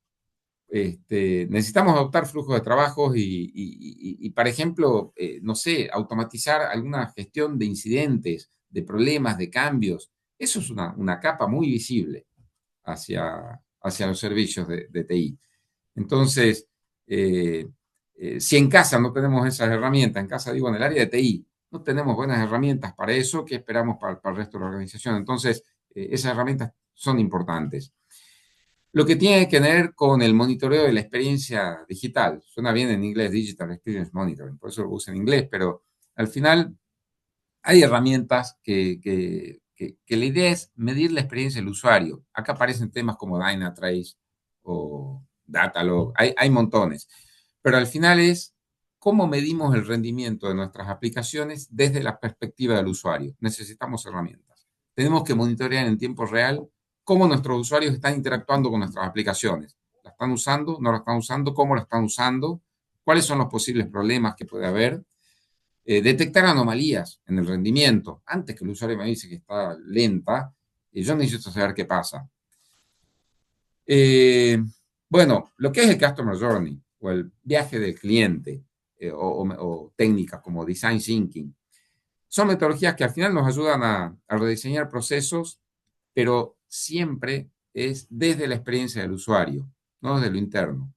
Necesitamos adoptar flujos de trabajos y por ejemplo, no sé, automatizar alguna gestión de incidentes, de problemas, de cambios. Eso es una capa muy visible hacia los servicios de TI. Entonces, si en casa no tenemos esas herramientas, en casa digo en el área de TI, no tenemos buenas herramientas para eso, ¿qué esperamos para el resto de la organización? Entonces, esas herramientas son importantes. Lo que tiene que ver con el monitoreo de la experiencia digital. Suena bien en inglés, Digital Experience Monitoring, por eso lo uso en inglés, pero al final hay herramientas que la idea es medir la experiencia del usuario. Acá aparecen temas como Dynatrace o Datalog, hay montones, pero al final es cómo medimos el rendimiento de nuestras aplicaciones desde la perspectiva del usuario. Necesitamos herramientas. Tenemos que monitorear en tiempo real cómo nuestros usuarios están interactuando con nuestras aplicaciones. ¿La están usando? ¿No la están usando? ¿Cómo la están usando? ¿Cuáles son los posibles problemas que puede haber? Detectar anomalías en el rendimiento. Antes que el usuario me dice que está lenta, yo necesito saber qué pasa. Bueno, lo que es el Customer Journey o el viaje del cliente o técnicas como Design Thinking, son metodologías que al final nos ayudan a rediseñar procesos, pero siempre es desde la experiencia del usuario, no desde lo interno.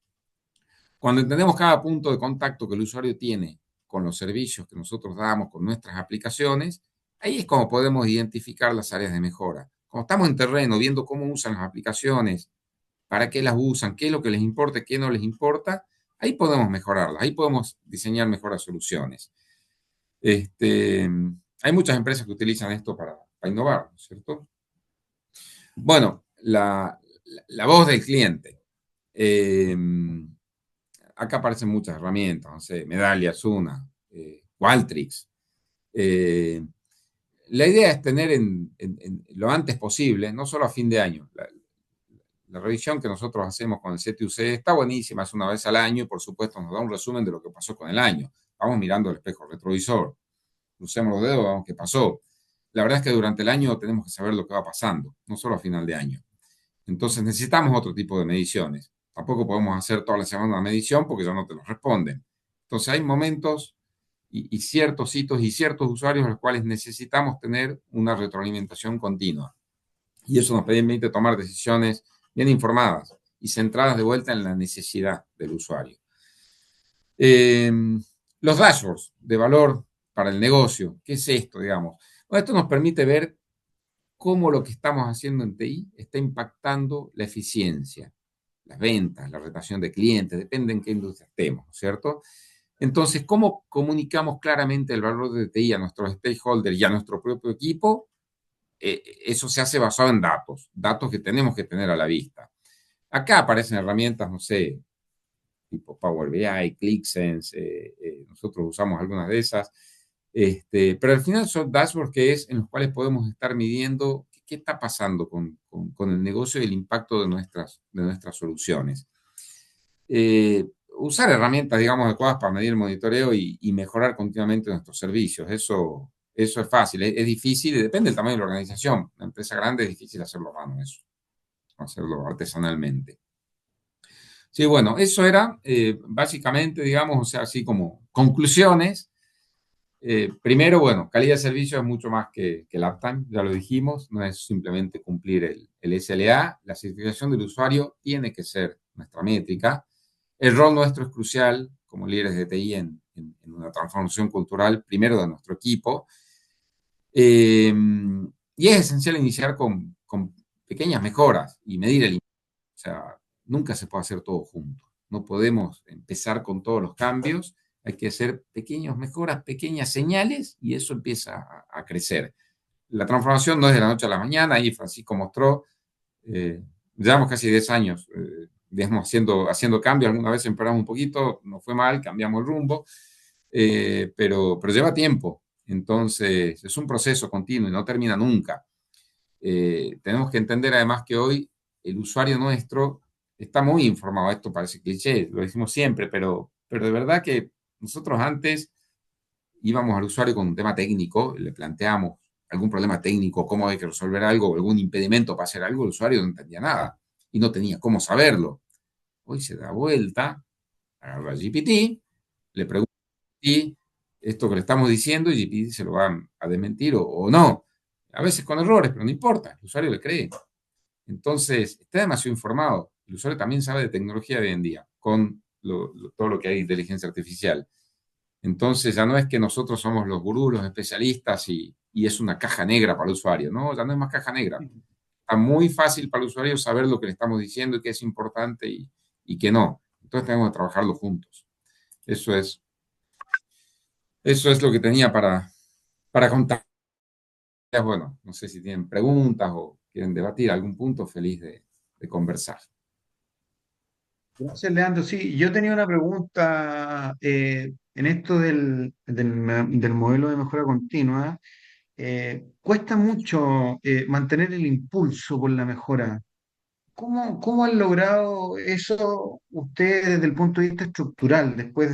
Cuando entendemos cada punto de contacto que el usuario tiene con los servicios que nosotros damos, con nuestras aplicaciones, ahí es como podemos identificar las áreas de mejora. Cuando estamos en terreno, viendo cómo usan las aplicaciones, para qué las usan, qué es lo que les importa, qué no les importa, ahí podemos mejorarlas, ahí podemos diseñar mejores soluciones. Hay muchas empresas que utilizan esto para innovar, ¿no es cierto? Bueno, la voz del cliente. Acá aparecen muchas herramientas, no sé, Medallia, Asuna, Qualtrics. La idea es tener en lo antes posible, no solo a fin de año. La revisión que nosotros hacemos con el CTUC está buenísima, es una vez al año y por supuesto nos da un resumen de lo que pasó con el año. Vamos mirando el espejo retrovisor, crucemos los dedos, vamos qué pasó. La verdad es que durante el año tenemos que saber lo que va pasando, no solo a final de año. Entonces necesitamos otro tipo de mediciones. Tampoco podemos hacer toda la semana una medición porque ya no te lo responden. Entonces hay momentos y ciertos hitos y ciertos usuarios a los cuales necesitamos tener una retroalimentación continua. Y eso nos permite tomar decisiones bien informadas y centradas de vuelta en la necesidad del usuario. Los dashboards de valor para el negocio. ¿Qué es esto, digamos? Bueno, esto nos permite ver cómo lo que estamos haciendo en TI está impactando la eficiencia, las ventas, la rotación de clientes, depende en qué industria estemos, ¿no es cierto? Entonces, ¿cómo comunicamos claramente el valor de TI a nuestros stakeholders y a nuestro propio equipo? Eso se hace basado en datos que tenemos que tener a la vista. Acá aparecen herramientas, no sé, tipo Power BI, ClickSense, nosotros usamos algunas de esas, pero al final son dashboards en los cuales podemos estar midiendo qué está pasando con el negocio y el impacto de nuestras soluciones. Usar herramientas, digamos, adecuadas para medir el monitoreo y mejorar continuamente nuestros servicios. Eso es fácil, es difícil y depende del tamaño de la organización. Una empresa grande es difícil hacerlo a mano, eso, hacerlo artesanalmente. Sí, bueno, eso era básicamente, digamos, o sea, así como conclusiones. Primero, bueno, calidad de servicio es mucho más que el uptime, ya lo dijimos, no es simplemente cumplir el SLA, la certificación del usuario tiene que ser nuestra métrica. El rol nuestro es crucial como líderes de TI en una transformación cultural, primero de nuestro equipo, Eh, y es esencial iniciar con pequeñas mejoras y medir el impacto. O sea, nunca se puede hacer todo junto. No podemos empezar con todos los cambios. Hay que hacer pequeñas mejoras, pequeñas señales y eso empieza a crecer. La transformación no es de la noche a la mañana. Ahí Francisco mostró, eh, llevamos casi 10 años, digamos, haciendo cambios. Alguna vez empeoramos un poquito, nos fue mal, cambiamos el rumbo, pero lleva tiempo. Entonces, es un proceso continuo y no termina nunca. Tenemos que entender además que hoy el usuario nuestro está muy informado. Esto parece cliché, lo decimos siempre, pero de verdad que nosotros antes íbamos al usuario con un tema técnico, le planteamos algún problema técnico, cómo hay que resolver algo, algún impedimento para hacer algo, el usuario no entendía nada y no tenía cómo saberlo. Hoy se da vuelta, agarra GPT, le pregunta y esto que le estamos diciendo y GPT se lo va a desmentir o no. A veces con errores, pero no importa, el usuario le cree. Entonces, está demasiado informado. El usuario también sabe de tecnología de hoy en día, con todo lo que hay de inteligencia artificial. Entonces, ya no es que nosotros somos los gurús, los especialistas y es una caja negra para el usuario, ¿no? Ya no es más caja negra. Está muy fácil para el usuario saber lo que le estamos diciendo y qué es importante y qué no. Entonces, tenemos que trabajarlo juntos. Eso es, eso es lo que tenía para contar. Bueno, no sé si tienen preguntas o quieren debatir algún punto, feliz de conversar. Gracias, Leandro. Sí, yo tenía una pregunta en esto del modelo de mejora continua. Cuesta mucho mantener el impulso por la mejora. ¿Cómo han logrado eso ustedes desde el punto de vista estructural, después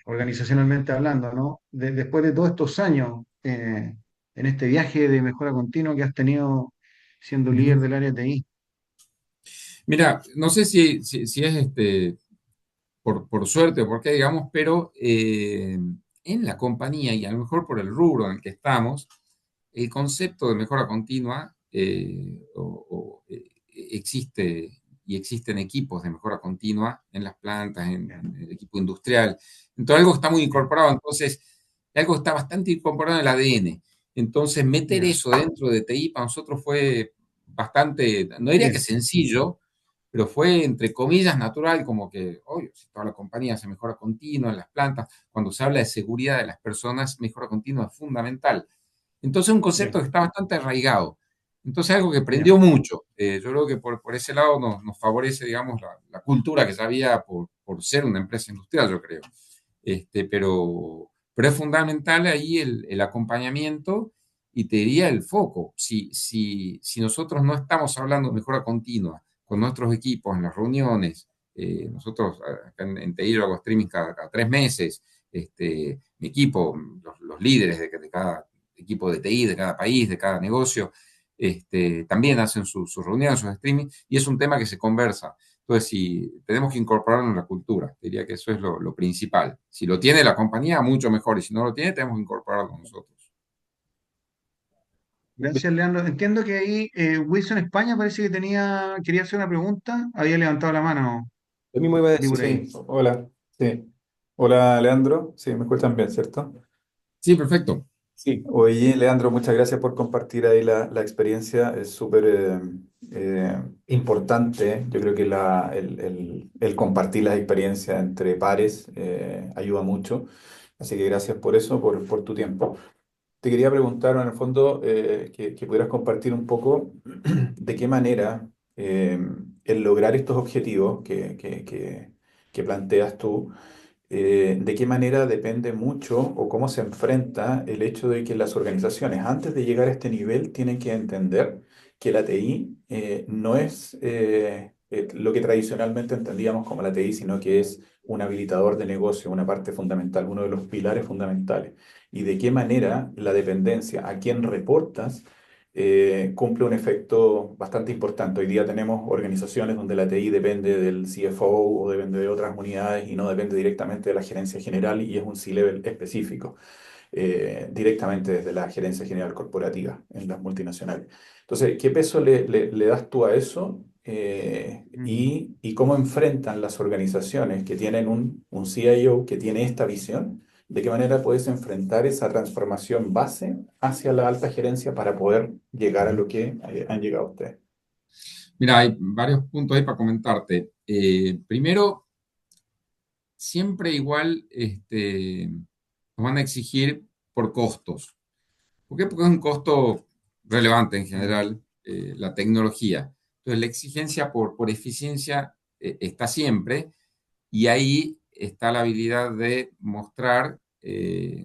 organizacionalmente hablando, ¿no? Después de todos estos años en este viaje de mejora continua que has tenido siendo líder Ujú. del área de TI? Mira, no sé si es por suerte o por qué, digamos, pero en la compañía y a lo mejor por el rubro en el que estamos, el concepto de mejora continua existe y existen equipos de mejora continua en las plantas, en el equipo industrial. Entonces, algo está muy Ya, incorporado, entonces, algo está bastante incorporado en el ADN. Entonces, meter ya, eso dentro de TI para nosotros fue bastante, no diría que bien, sencillo, pero fue entre comillas natural, como que, oye, si toda la compañía se mejora continua en las plantas, cuando se habla de seguridad de las personas, mejora continua es fundamental. Entonces, un concepto bien, que está bastante arraigado. Entonces, algo que ya, prendió mucho. Yo creo que por ese lado nos favorece, digamos, la cultura que ya había por ser una empresa industrial, yo creo. Pero es fundamental ahí el acompañamiento y te diría el foco. Si nosotros no estamos hablando de mejora continua con nuestros equipos en las reuniones, nosotros acá en TI yo hago streaming cada 3 meses, mi equipo, los líderes de cada equipo de TI, de cada país, de cada negocio, también hacen sus reuniones, sus streaming, y es un tema que se conversa. Entonces, si tenemos que incorporarlo en la cultura, diría que eso es lo principal. Si lo tiene la compañía, mucho mejor, y si no lo tiene, tenemos que incorporarlo nosotros. gracias, Leandro. Entiendo que ahí Wilson España parece que quería hacer una pregunta, había levantado la mano, Lo mismo iba a vi decir. por Sí, ahí. hola. Sí. Hola, Leandro. Sí, me escuchan bien, ¿cierto? Sí, perfecto. Sí. Oye, Leandro, muchas gracias por compartir ahí la experiencia. Es súper importante. Yo creo que el compartir las experiencias entre pares ayuda mucho. Así que gracias por eso, por tu tiempo. Te quería preguntar, en el fondo, que pudieras compartir un poco de qué manera el lograr estos objetivos que planteas tú, de qué manera depende mucho o cómo se enfrenta el hecho de que las organizaciones, antes de llegar a este nivel, tienen que entender que la TI no es lo que tradicionalmente entendíamos como la TI, sino que es un habilitador de negocio, una parte fundamental, uno de los pilares fundamentales. Y de qué manera la dependencia a quien reportas cumple un efecto bastante importante. Hoy día tenemos organizaciones donde la TI depende del CFO o depende de otras unidades y no depende directamente de la gerencia general y es un C-level específico, directamente desde la gerencia general corporativa en las multinacionales. Entonces, ¿qué peso le das tú a eso? Mm, Y cómo enfrentan las organizaciones que tienen un CIO que tiene esta visión ¿De qué manera puedes enfrentar esa transformación base hacia la alta gerencia para poder llegar a lo que han llegado ustedes? Mira, hay varios puntos ahí para comentarte. Primero, siempre igual nos van a exigir por costos. ¿Por qué? Porque es un costo relevante en general, la tecnología. Entonces, la exigencia por eficiencia está siempre, y ahí está la habilidad de mostrar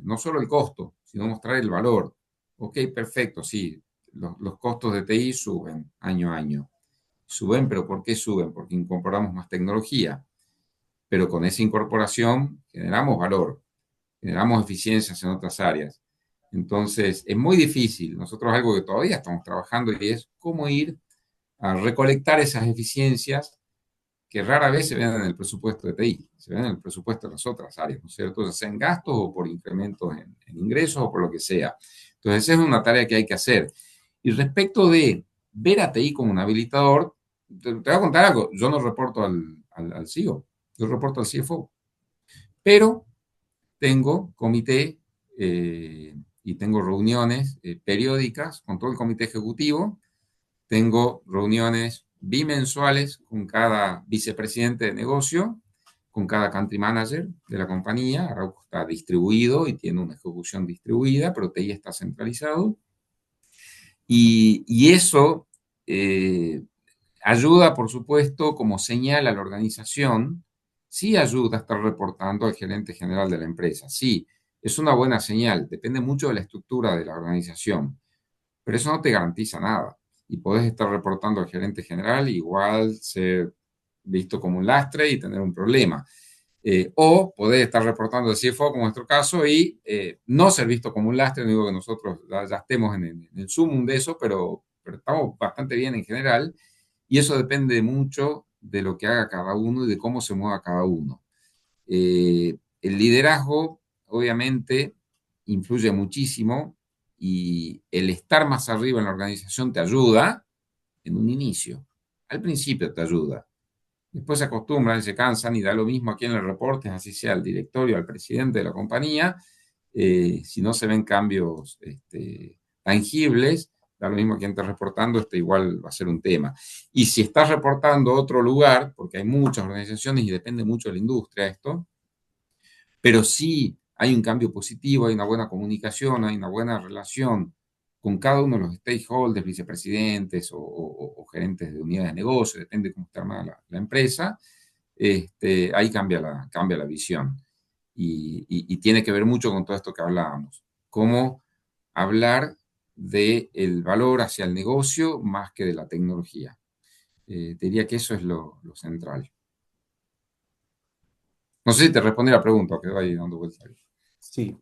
no solo el costo, sino mostrar el valor. Ok, perfecto, sí, los costos de TI suben año a año. Suben, pero ¿por qué suben? Porque incorporamos más tecnología, pero con esa incorporación generamos valor, generamos eficiencias en otras áreas. Entonces, es muy difícil. Nosotros algo que todavía estamos trabajando y es cómo ir a recolectar esas eficiencias que rara vez se ven en el presupuesto de TI, se ven en el presupuesto de las otras áreas, ¿no es cierto? Ya sea en gastos o por incrementos en ingresos o por lo que sea. Entonces, esa es una tarea que hay que hacer. Y respecto de ver a TI como un habilitador, te voy a contar algo. Yo no reporto al CEO, yo reporto al CFO, pero tengo comité y tengo reuniones periódicas con todo el comité ejecutivo. Tengo reuniones bimensuales con cada vicepresidente de negocio, con cada country manager de la compañía. Arauco está distribuido y tiene una ejecución distribuida, pero TI está centralizado. Y eso eh, ayuda, por supuesto, como señal a la organización. Sí ayuda a estar reportando al gerente general de la empresa. Sí, es una buena señal. Depende mucho de la estructura de la organización, pero eso no te garantiza nada. Y podés estar reportando al gerente general, igual ser visto como un lastre y tener un problema. O podés estar reportando al CFO, como en nuestro caso, y no ser visto como un lastre. No digo que nosotros ya estemos en el sumum de eso, pero estamos bastante bien en general. Y eso depende mucho de lo que haga cada uno y de cómo se mueva cada uno. El liderazgo, obviamente, influye muchísimo, y el estar más arriba en la organización te ayuda en un inicio. Al principio te ayuda. Después se acostumbran, se cansan y da lo mismo a quien le reportes, así sea al directorio, al presidente de la compañía. Si no se ven cambios tangibles, da lo mismo a quien esté reportando, igual va a ser un tema. Y si estás reportando a otro lugar, porque hay muchas organizaciones y depende mucho de la industria esto, pero sí hay un cambio positivo, hay una buena comunicación, hay una buena relación con cada uno de los stakeholders, vicepresidentes o gerentes de unidades de negocio, depende de cómo está armada la empresa. Ahí cambia la visión. Y tiene que ver mucho con todo esto que hablábamos. Cómo hablar del valor hacia el negocio más que de la tecnología. Diría que eso es lo central. No sé si te respondí la pregunta, quedó ahí dando vueltas. Sí.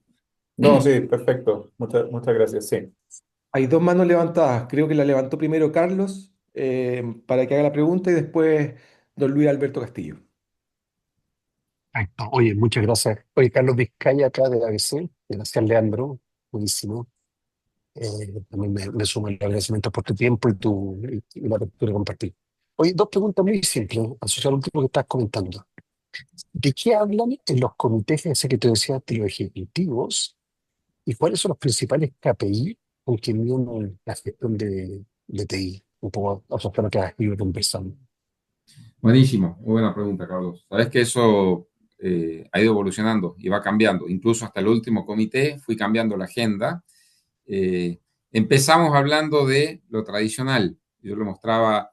No, sí, perfecto. Muchas gracias. Sí. Hay dos manos levantadas. Creo que la levantó primero Carlos para que haga la pregunta y después don Luis Alberto Castillo. Perfecto. Oye, muchas gracias. Oye, Carlos Vizcaya, acá de ABC. Gracias, Leandro. Buenísimo. También me sumo el agradecimiento por tu tiempo y la apertura de compartir. Oye, dos preguntas muy simples, asociadas al último que estás comentando. ¿De qué hablan en los comités, ese que te decía, de los ejecutivos? ¿Y cuáles son los principales KPI con que miden la gestión de TI? Un poco asociado a lo que has ido conversando. Buenísimo, muy buena pregunta, Carlos. Sabes que eso ha ido evolucionando y va cambiando. Incluso hasta el último comité fui cambiando la agenda. Empezamos hablando de lo tradicional. Yo le mostraba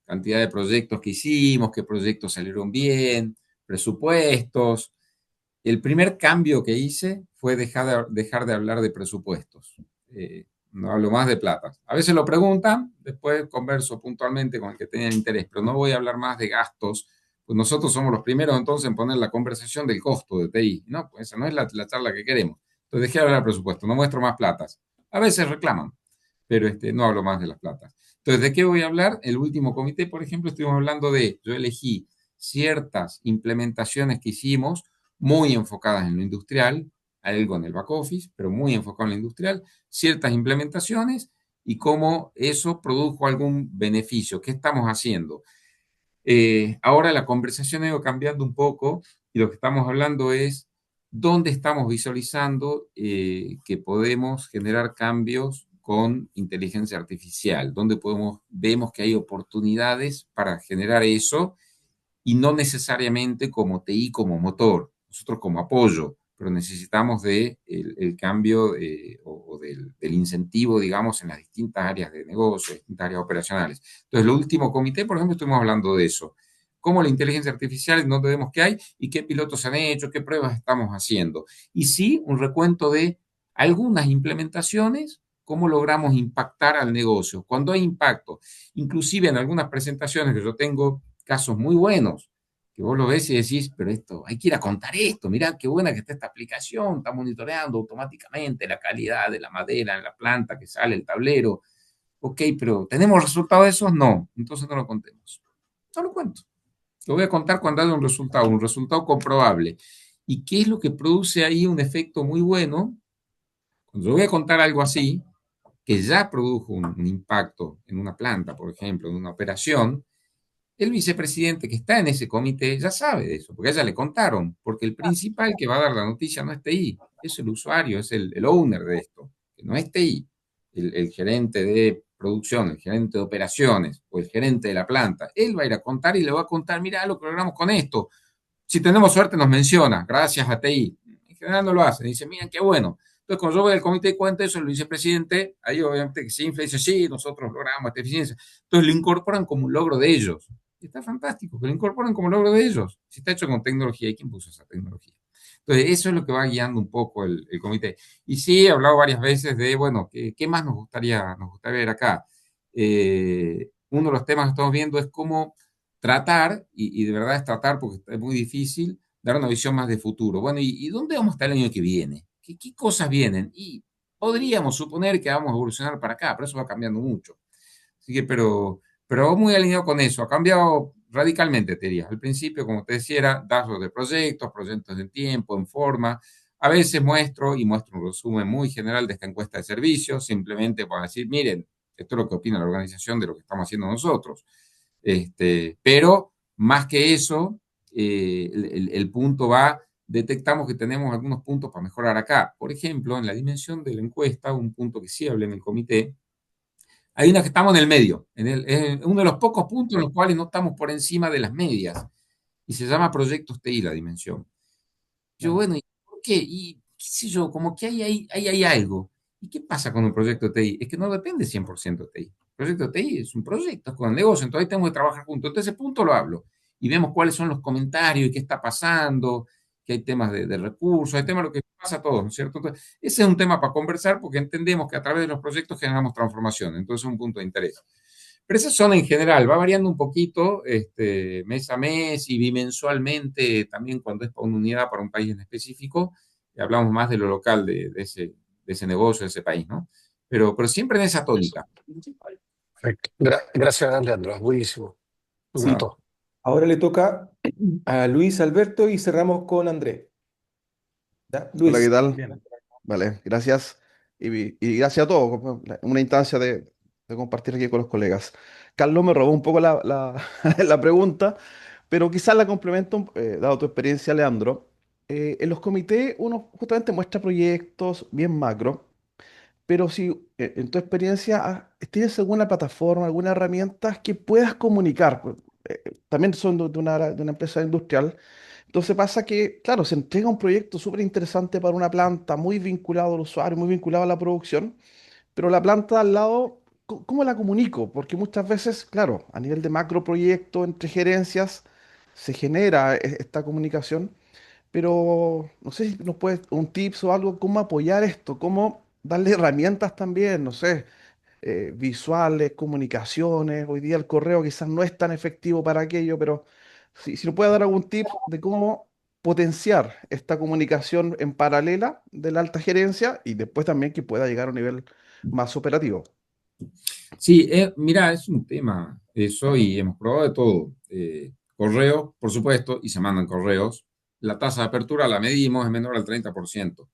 cantidad de proyectos que hicimos, qué proyectos salieron bien, presupuestos. El primer cambio que hice fue dejar de hablar de presupuestos. No hablo más de plata. A veces lo preguntan, después converso puntualmente con el que tenga interés, pero no voy a hablar más de gastos, pues nosotros somos los primeros entonces en poner la conversación del costo de TI. No, pues esa no es la charla que queremos. Entonces dejé de hablar de presupuesto, no muestro más platas. A veces reclaman, pero no hablo más de las platas. Entonces, ¿de qué voy a hablar? El último comité, por ejemplo, estuvimos hablando yo elegí ciertas implementaciones que hicimos muy enfocadas en lo industrial, algo en el back office, pero muy enfocado en lo industrial, ciertas implementaciones y cómo eso produjo algún beneficio. ¿Qué estamos haciendo? Ahora la conversación ha ido cambiando un poco y lo que estamos hablando es donde estamos visualizando que podemos generar cambios con inteligencia artificial, donde vemos que hay oportunidades para generar eso y no necesariamente como TI, como motor, nosotros como apoyo, pero necesitamos el cambio o del incentivo, digamos, en las distintas áreas de negocio, distintas áreas operacionales. Entonces, el último comité, por ejemplo, estuvimos hablando de eso. Cómo la inteligencia artificial, en dónde vemos que hay y qué pilotos se han hecho, qué pruebas estamos haciendo. Y sí, un recuento de algunas implementaciones, cómo logramos impactar al negocio. Cuando hay impacto, inclusive en algunas presentaciones que yo tengo casos muy buenos, que vos lo ves y decís, pero esto, hay que ir a contar esto, mirá qué buena que está esta aplicación, está monitoreando automáticamente la calidad de la madera en la planta que sale el tablero. Ok, pero ¿tenemos resultados de esos? No, entonces no lo contemos. No lo cuento. Lo voy a contar cuando haya un resultado comprobable. ¿Y qué es lo que produce ahí un efecto muy bueno? Cuando yo voy a contar algo así, que ya produjo un impacto en una planta, por ejemplo, en una operación, el vicepresidente que está en ese comité ya sabe de eso, porque a ella le contaron, porque el principal que va a dar la noticia no es TI, es el usuario, es el owner de esto, que no es TI, el gerente de producción, el gerente de operaciones o el gerente de la planta. Él va a ir a contar y le va a contar, mira lo que logramos con esto. Si tenemos suerte nos menciona, gracias a TI. En general no lo hace, dice, miren qué bueno. Entonces, cuando yo voy al comité de cuenta eso, el vicepresidente, ahí obviamente que se infla y dice, sí, nosotros logramos esta eficiencia. Entonces, lo incorporan como un logro de ellos. Y está fantástico, que lo incorporan como logro de ellos. Si está hecho con tecnología, ¿y quién puso esa tecnología? Entonces, eso es lo que va guiando un poco el comité. Y sí, he hablado varias veces de, bueno, ¿qué más nos gustaría ver acá? Uno de los temas que estamos viendo es cómo tratar, y de verdad es tratar porque es muy difícil, dar una visión más de futuro. Bueno, ¿y dónde vamos a estar el año que viene? ¿Qué cosas vienen? Y podríamos suponer que vamos a evolucionar para acá, pero eso va cambiando mucho. Así que, pero muy alineado con eso, ha cambiado radicalmente, te diría. Al principio, como te decía, era datos de proyectos en tiempo, en forma. A veces muestro un resumen muy general de esta encuesta de servicios, simplemente para decir, miren, esto es lo que opina la organización de lo que estamos haciendo nosotros. Pero más que eso, el punto va, detectamos que tenemos algunos puntos para mejorar acá. Por ejemplo, en la dimensión de la encuesta, un punto que sí hablé en el comité, hay una que estamos en el medio, en uno de los pocos puntos en los cuales no estamos por encima de las medias, y se llama proyectos TI la dimensión. Yo, bueno, ¿y por qué? Y qué sé yo, como que hay algo. ¿Y qué pasa con un proyecto TI? Es que no depende 100% de TI. El proyecto TI es un proyecto, es con el negocio, entonces ahí tenemos que trabajar juntos. Entonces, ese punto lo hablo. Y vemos cuáles son los comentarios y qué está pasando, que hay temas de recursos, hay temas de lo que pasa a todos, ¿no es cierto? Entonces, ese es un tema para conversar porque entendemos que a través de los proyectos generamos transformación. Entonces, es un punto de interés. Pero esas son en general, va variando un poquito mes a mes y bimensualmente, también cuando es para una unidad, para un país en específico, hablamos más de lo local de ese negocio, de ese país, ¿no? Pero siempre en esa tónica. Perfecto. Gracias, Leandro. Buenísimo. Me Sí, gustó. ahora le toca a Luis Alberto y cerramos con Andrés. ¿Ya? Hola, ¿qué Luis, tal? bien. Vale, gracias. Y gracias a todos. Una instancia de compartir aquí con los colegas. Carlos me robó un poco la pregunta, pero quizás la complemento, dado tu experiencia, Leandro. En los comités uno justamente muestra proyectos bien macro, pero si en tu experiencia tienes alguna plataforma, alguna herramienta que puedas comunicar, pues, también son de una empresa industrial. Entonces pasa que, claro, se entrega un proyecto súper interesante para una planta, muy vinculado al usuario, muy vinculado a la producción, pero la planta al lado, ¿cómo la comunico? Porque muchas veces, claro, a nivel de macro proyecto entre gerencias se genera esta comunicación, pero no sé si nos puedes un tips o algo, cómo apoyar esto, cómo darle herramientas también, no sé, visuales, comunicaciones. Hoy día el correo quizás no es tan efectivo para aquello, pero si nos puede dar algún tip de cómo potenciar esta comunicación en paralela de la alta gerencia y después también que pueda llegar a un nivel más operativo. Sí, mira, es un tema eso y hemos probado de todo. Correos, por supuesto, y se mandan correos. La tasa de apertura la medimos, es menor al 30%.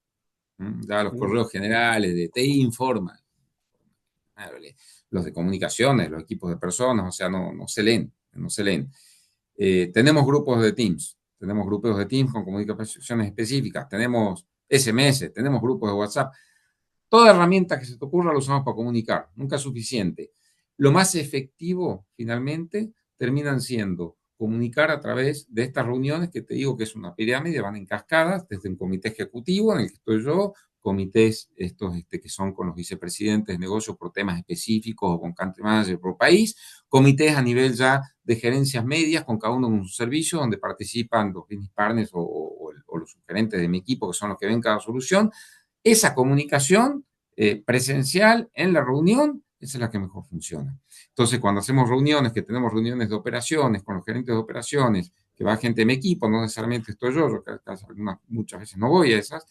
Ya los correos generales de TI informa, los de comunicaciones, los equipos de personas, o sea, no se leen, no se leen. Tenemos grupos de Teams, tenemos grupos de Teams con comunicaciones específicas, tenemos SMS, tenemos grupos de WhatsApp. Toda herramienta que se te ocurra la usamos para comunicar, nunca es suficiente. Lo más efectivo, finalmente, terminan siendo comunicar a través de estas reuniones que te digo que es una pirámide, van en cascadas, desde un comité ejecutivo en el que estoy yo, comités estos que son con los vicepresidentes de negocios por temas específicos o con country manager por país, comités a nivel ya de gerencias medias, con cada uno en un servicio, donde participan los business partners o los sugerentes de mi equipo, que son los que ven cada solución. Esa comunicación presencial en la reunión, esa es la que mejor funciona. Entonces, cuando hacemos reuniones, que tenemos reuniones de operaciones con los gerentes de operaciones, que va gente de mi equipo, no necesariamente estoy yo muchas veces no voy a esas,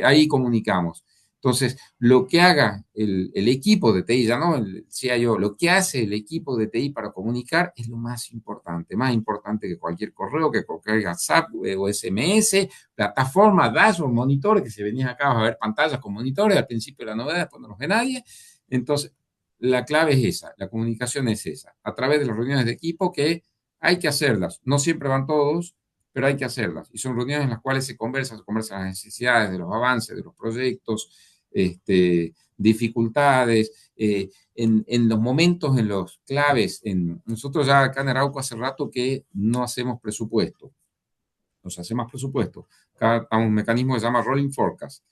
ahí comunicamos. Entonces, lo que haga el equipo de TI, ya no el CIO, lo que hace el equipo de TI para comunicar es lo más importante que cualquier correo, que cualquier WhatsApp o SMS, plataforma, dashboard, monitores, que si venías acá vas a ver pantallas con monitores, al principio la novedad, después no los ve nadie. Entonces, la clave es esa, la comunicación es esa, a través de las reuniones de equipo que hay que hacerlas. No siempre van todos, pero hay que hacerlas. Y son reuniones en las cuales se conversan las necesidades de los avances, de los proyectos, dificultades, en los momentos, en los claves. Nosotros ya acá en Arauco hace rato que no hacemos presupuesto, no se hace más presupuesto. Acá hay un mecanismo que se llama Rolling Forecast,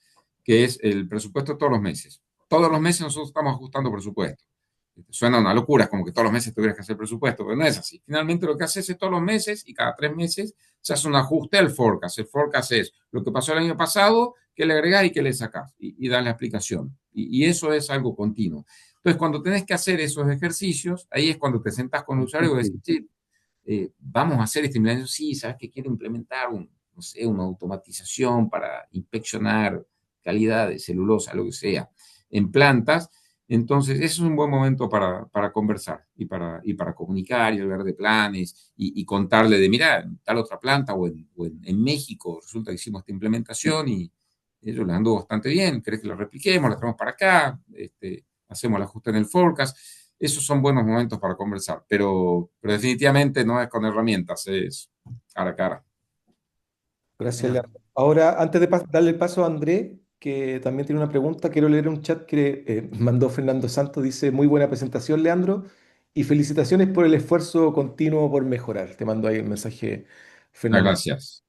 que es el presupuesto todos los meses. Todos los meses nosotros estamos ajustando presupuesto. Suena una locura, es como que todos los meses tuvieras que hacer presupuesto, pero no es así. Finalmente lo que haces es todos los meses y cada 3 meses se hace un ajuste al forecast. El forecast es lo que pasó el año pasado, qué le agregás y qué le sacás y das la explicación. Y eso es algo continuo. Entonces, cuando tenés que hacer esos ejercicios, ahí es cuando te sentás con el usuario y decís, sí, vamos a hacer esta implementación. Sí, sabes que quiero implementar no sé, una automatización para inspeccionar calidad de celulosa, lo que sea, en plantas. Entonces, ese es un buen momento para conversar y para comunicar y hablar de planes y contarle de, mira, en tal otra planta en México resulta que hicimos esta implementación y ellos les andó bastante bien, ¿crees que lo repliquemos? La traemos para acá, hacemos el ajuste en el forecast. Esos son buenos momentos para conversar, pero definitivamente no es con herramientas, es cara a cara. Gracias, Leandro. Ahora, antes de darle el paso a André, que también tiene una pregunta, quiero leer un chat que mandó Fernando Santos. Dice, muy buena presentación, Leandro, y felicitaciones por el esfuerzo continuo por mejorar. Te mando ahí el mensaje, Muchas Fernando. gracias.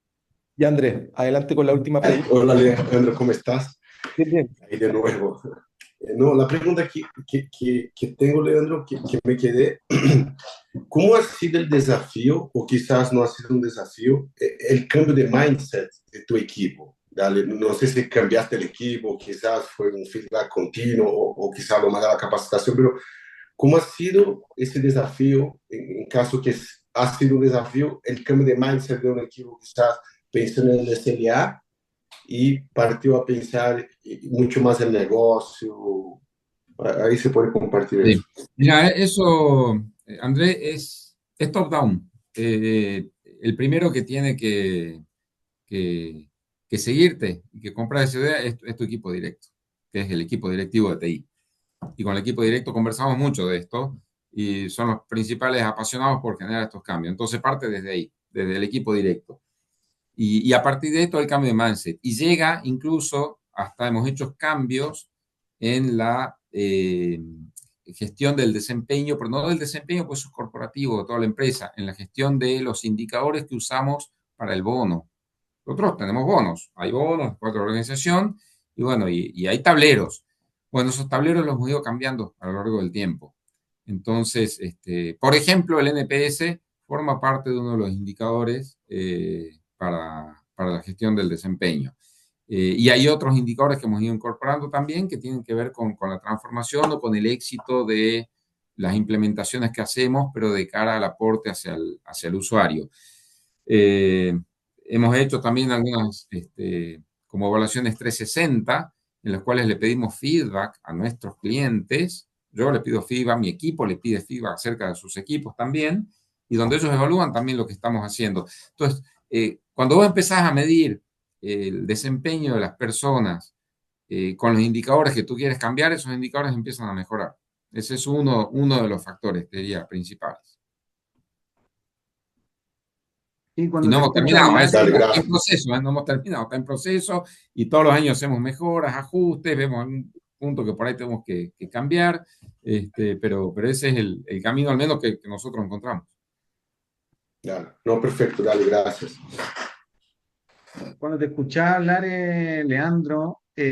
Y André, adelante con la última pregunta. Hola Alejandro, ¿cómo estás? Bien, bien. Ahí de nuevo. No, la pregunta que tengo, Leandro, que me quedé, ¿cómo ha sido el desafío, o quizás no ha sido un desafío, el cambio de mindset de tu equipo? Dale, no sé si cambiaste el equipo, quizás fue un feedback continuo o quizás lo más de la capacitación, pero ¿cómo ha sido ese desafío, en caso que ha sido un desafío, el cambio de mindset de un equipo quizás pensando en el SLA y partió a pensar mucho más en negocio? Ahí se puede compartir Sí. eso. Mira, eso, André, es top-down. El primero que tiene que, que seguirte y que comprar esa idea es tu equipo directo, que es el equipo directivo de TI. Y con el equipo directo conversamos mucho de esto y son los principales apasionados por generar estos cambios. Entonces parte desde ahí, desde el equipo directo. Y a partir de esto el cambio de mindset. Y llega incluso, hasta hemos hecho cambios en la gestión del desempeño, pero no del desempeño, pues eso es corporativo de toda la empresa, en la gestión de los indicadores que usamos para el bono. Nosotros tenemos bonos, hay bonos, cuatro de organización, y bueno, y hay tableros. Bueno, esos tableros los hemos ido cambiando a lo largo del tiempo. Entonces, por ejemplo, el NPS forma parte de uno de los indicadores para la gestión del desempeño. Y hay otros indicadores que hemos ido incorporando también que tienen que ver con la transformación o con el éxito de las implementaciones que hacemos, pero de cara al aporte hacia el usuario. Hemos hecho también algunas como evaluaciones 360 en las cuales le pedimos feedback a nuestros clientes. Yo le pido feedback, mi equipo le pide feedback acerca de sus equipos también, y donde ellos evalúan también lo que estamos haciendo. Entonces, cuando vos empezás a medir el desempeño de las personas con los indicadores que tú quieres cambiar, esos indicadores empiezan a mejorar. Ese es uno de los factores, te diría, principales. Y Y cuando no te hemos escucho terminado, hablar, eso Dale, está en gracias. proceso, no hemos terminado, está en proceso y todos los años hacemos mejoras, ajustes, vemos un punto que por ahí tenemos que cambiar, pero ese es el camino al menos que nosotros encontramos. Dale. No, perfecto, dale, gracias. cuando te escuchaba hablar, Leandro, yo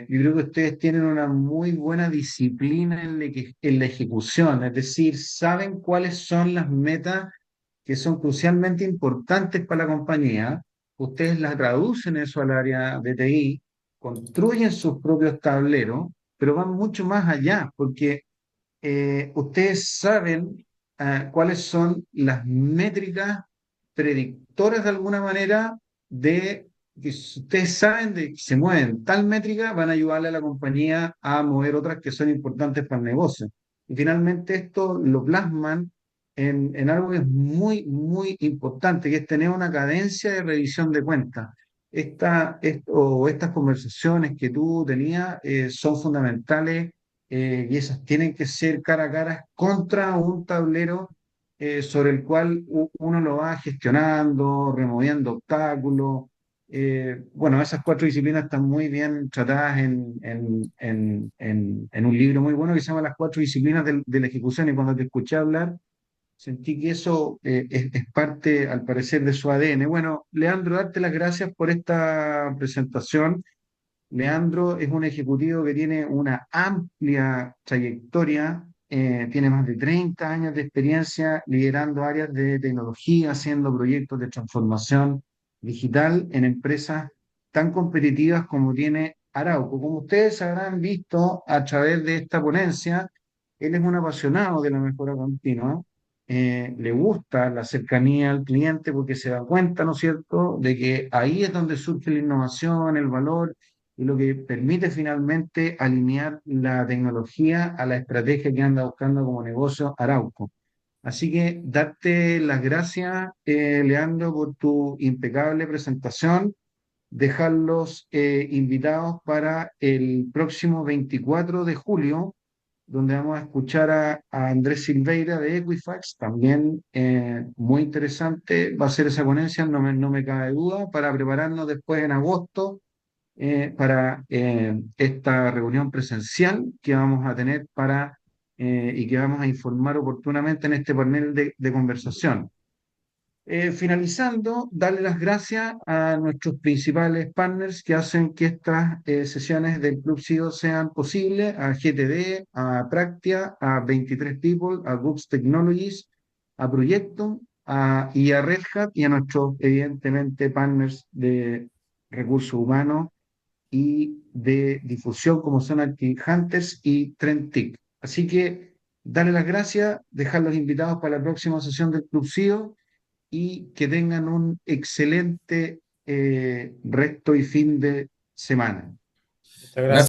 creo que ustedes tienen una muy buena disciplina en la ejecución, es decir, saben cuáles son las metas que son crucialmente importantes para la compañía, ustedes las traducen eso al área de TI, construyen sus propios tableros, pero van mucho más allá, porque ustedes saben cuáles son las métricas predictoras de alguna manera de que si ustedes saben de que se mueven tal métrica, van a ayudarle a la compañía a mover otras que son importantes para el negocio. Y finalmente esto lo plasman en algo que es muy, muy importante, que es tener una cadencia de revisión de cuentas. Estas conversaciones que tú tenías son fundamentales y esas tienen que ser cara a cara contra un tablero sobre el cual uno lo va gestionando, removiendo obstáculos. Bueno, esas cuatro disciplinas están muy bien tratadas en un libro muy bueno que se llama Las cuatro disciplinas de la ejecución, y cuando te escuché hablar, sentí que eso es parte, al parecer, de su ADN. Bueno, Leandro, darte las gracias por esta presentación. Leandro es un ejecutivo que tiene una amplia trayectoria, tiene más de 30 años de experiencia liderando áreas de tecnología, haciendo proyectos de transformación digital en empresas tan competitivas como tiene Arauco. Como ustedes habrán visto a través de esta ponencia, él es un apasionado de la mejora continua, le gusta la cercanía al cliente porque se da cuenta, ¿no es cierto?, de que ahí es donde surge la innovación, el valor y lo que permite finalmente alinear la tecnología a la estrategia que anda buscando como negocio Arauco. Así que darte las gracias, Leandro, por tu impecable presentación, dejarlos invitados para el próximo 24 de julio, donde vamos a escuchar a Andrés Silveira de Equifax, también muy interesante, va a ser esa ponencia, no me cabe duda, para prepararnos después en agosto para esta reunión presencial que vamos a tener y que vamos a informar oportunamente en este panel de conversación. Finalizando, darle las gracias a nuestros principales partners que hacen que estas sesiones del Club SEO sean posibles, a GTD, a Practia, a 23 People, a Books Technologies, a Proyectum, y a Red Hat y a nuestros, evidentemente, partners de recursos humanos y de difusión como son Active Hunters y TrendTIC. Así que darle las gracias, dejar los invitados para la próxima sesión del Club SEO y que tengan un excelente resto y fin de semana. Muchas gracias.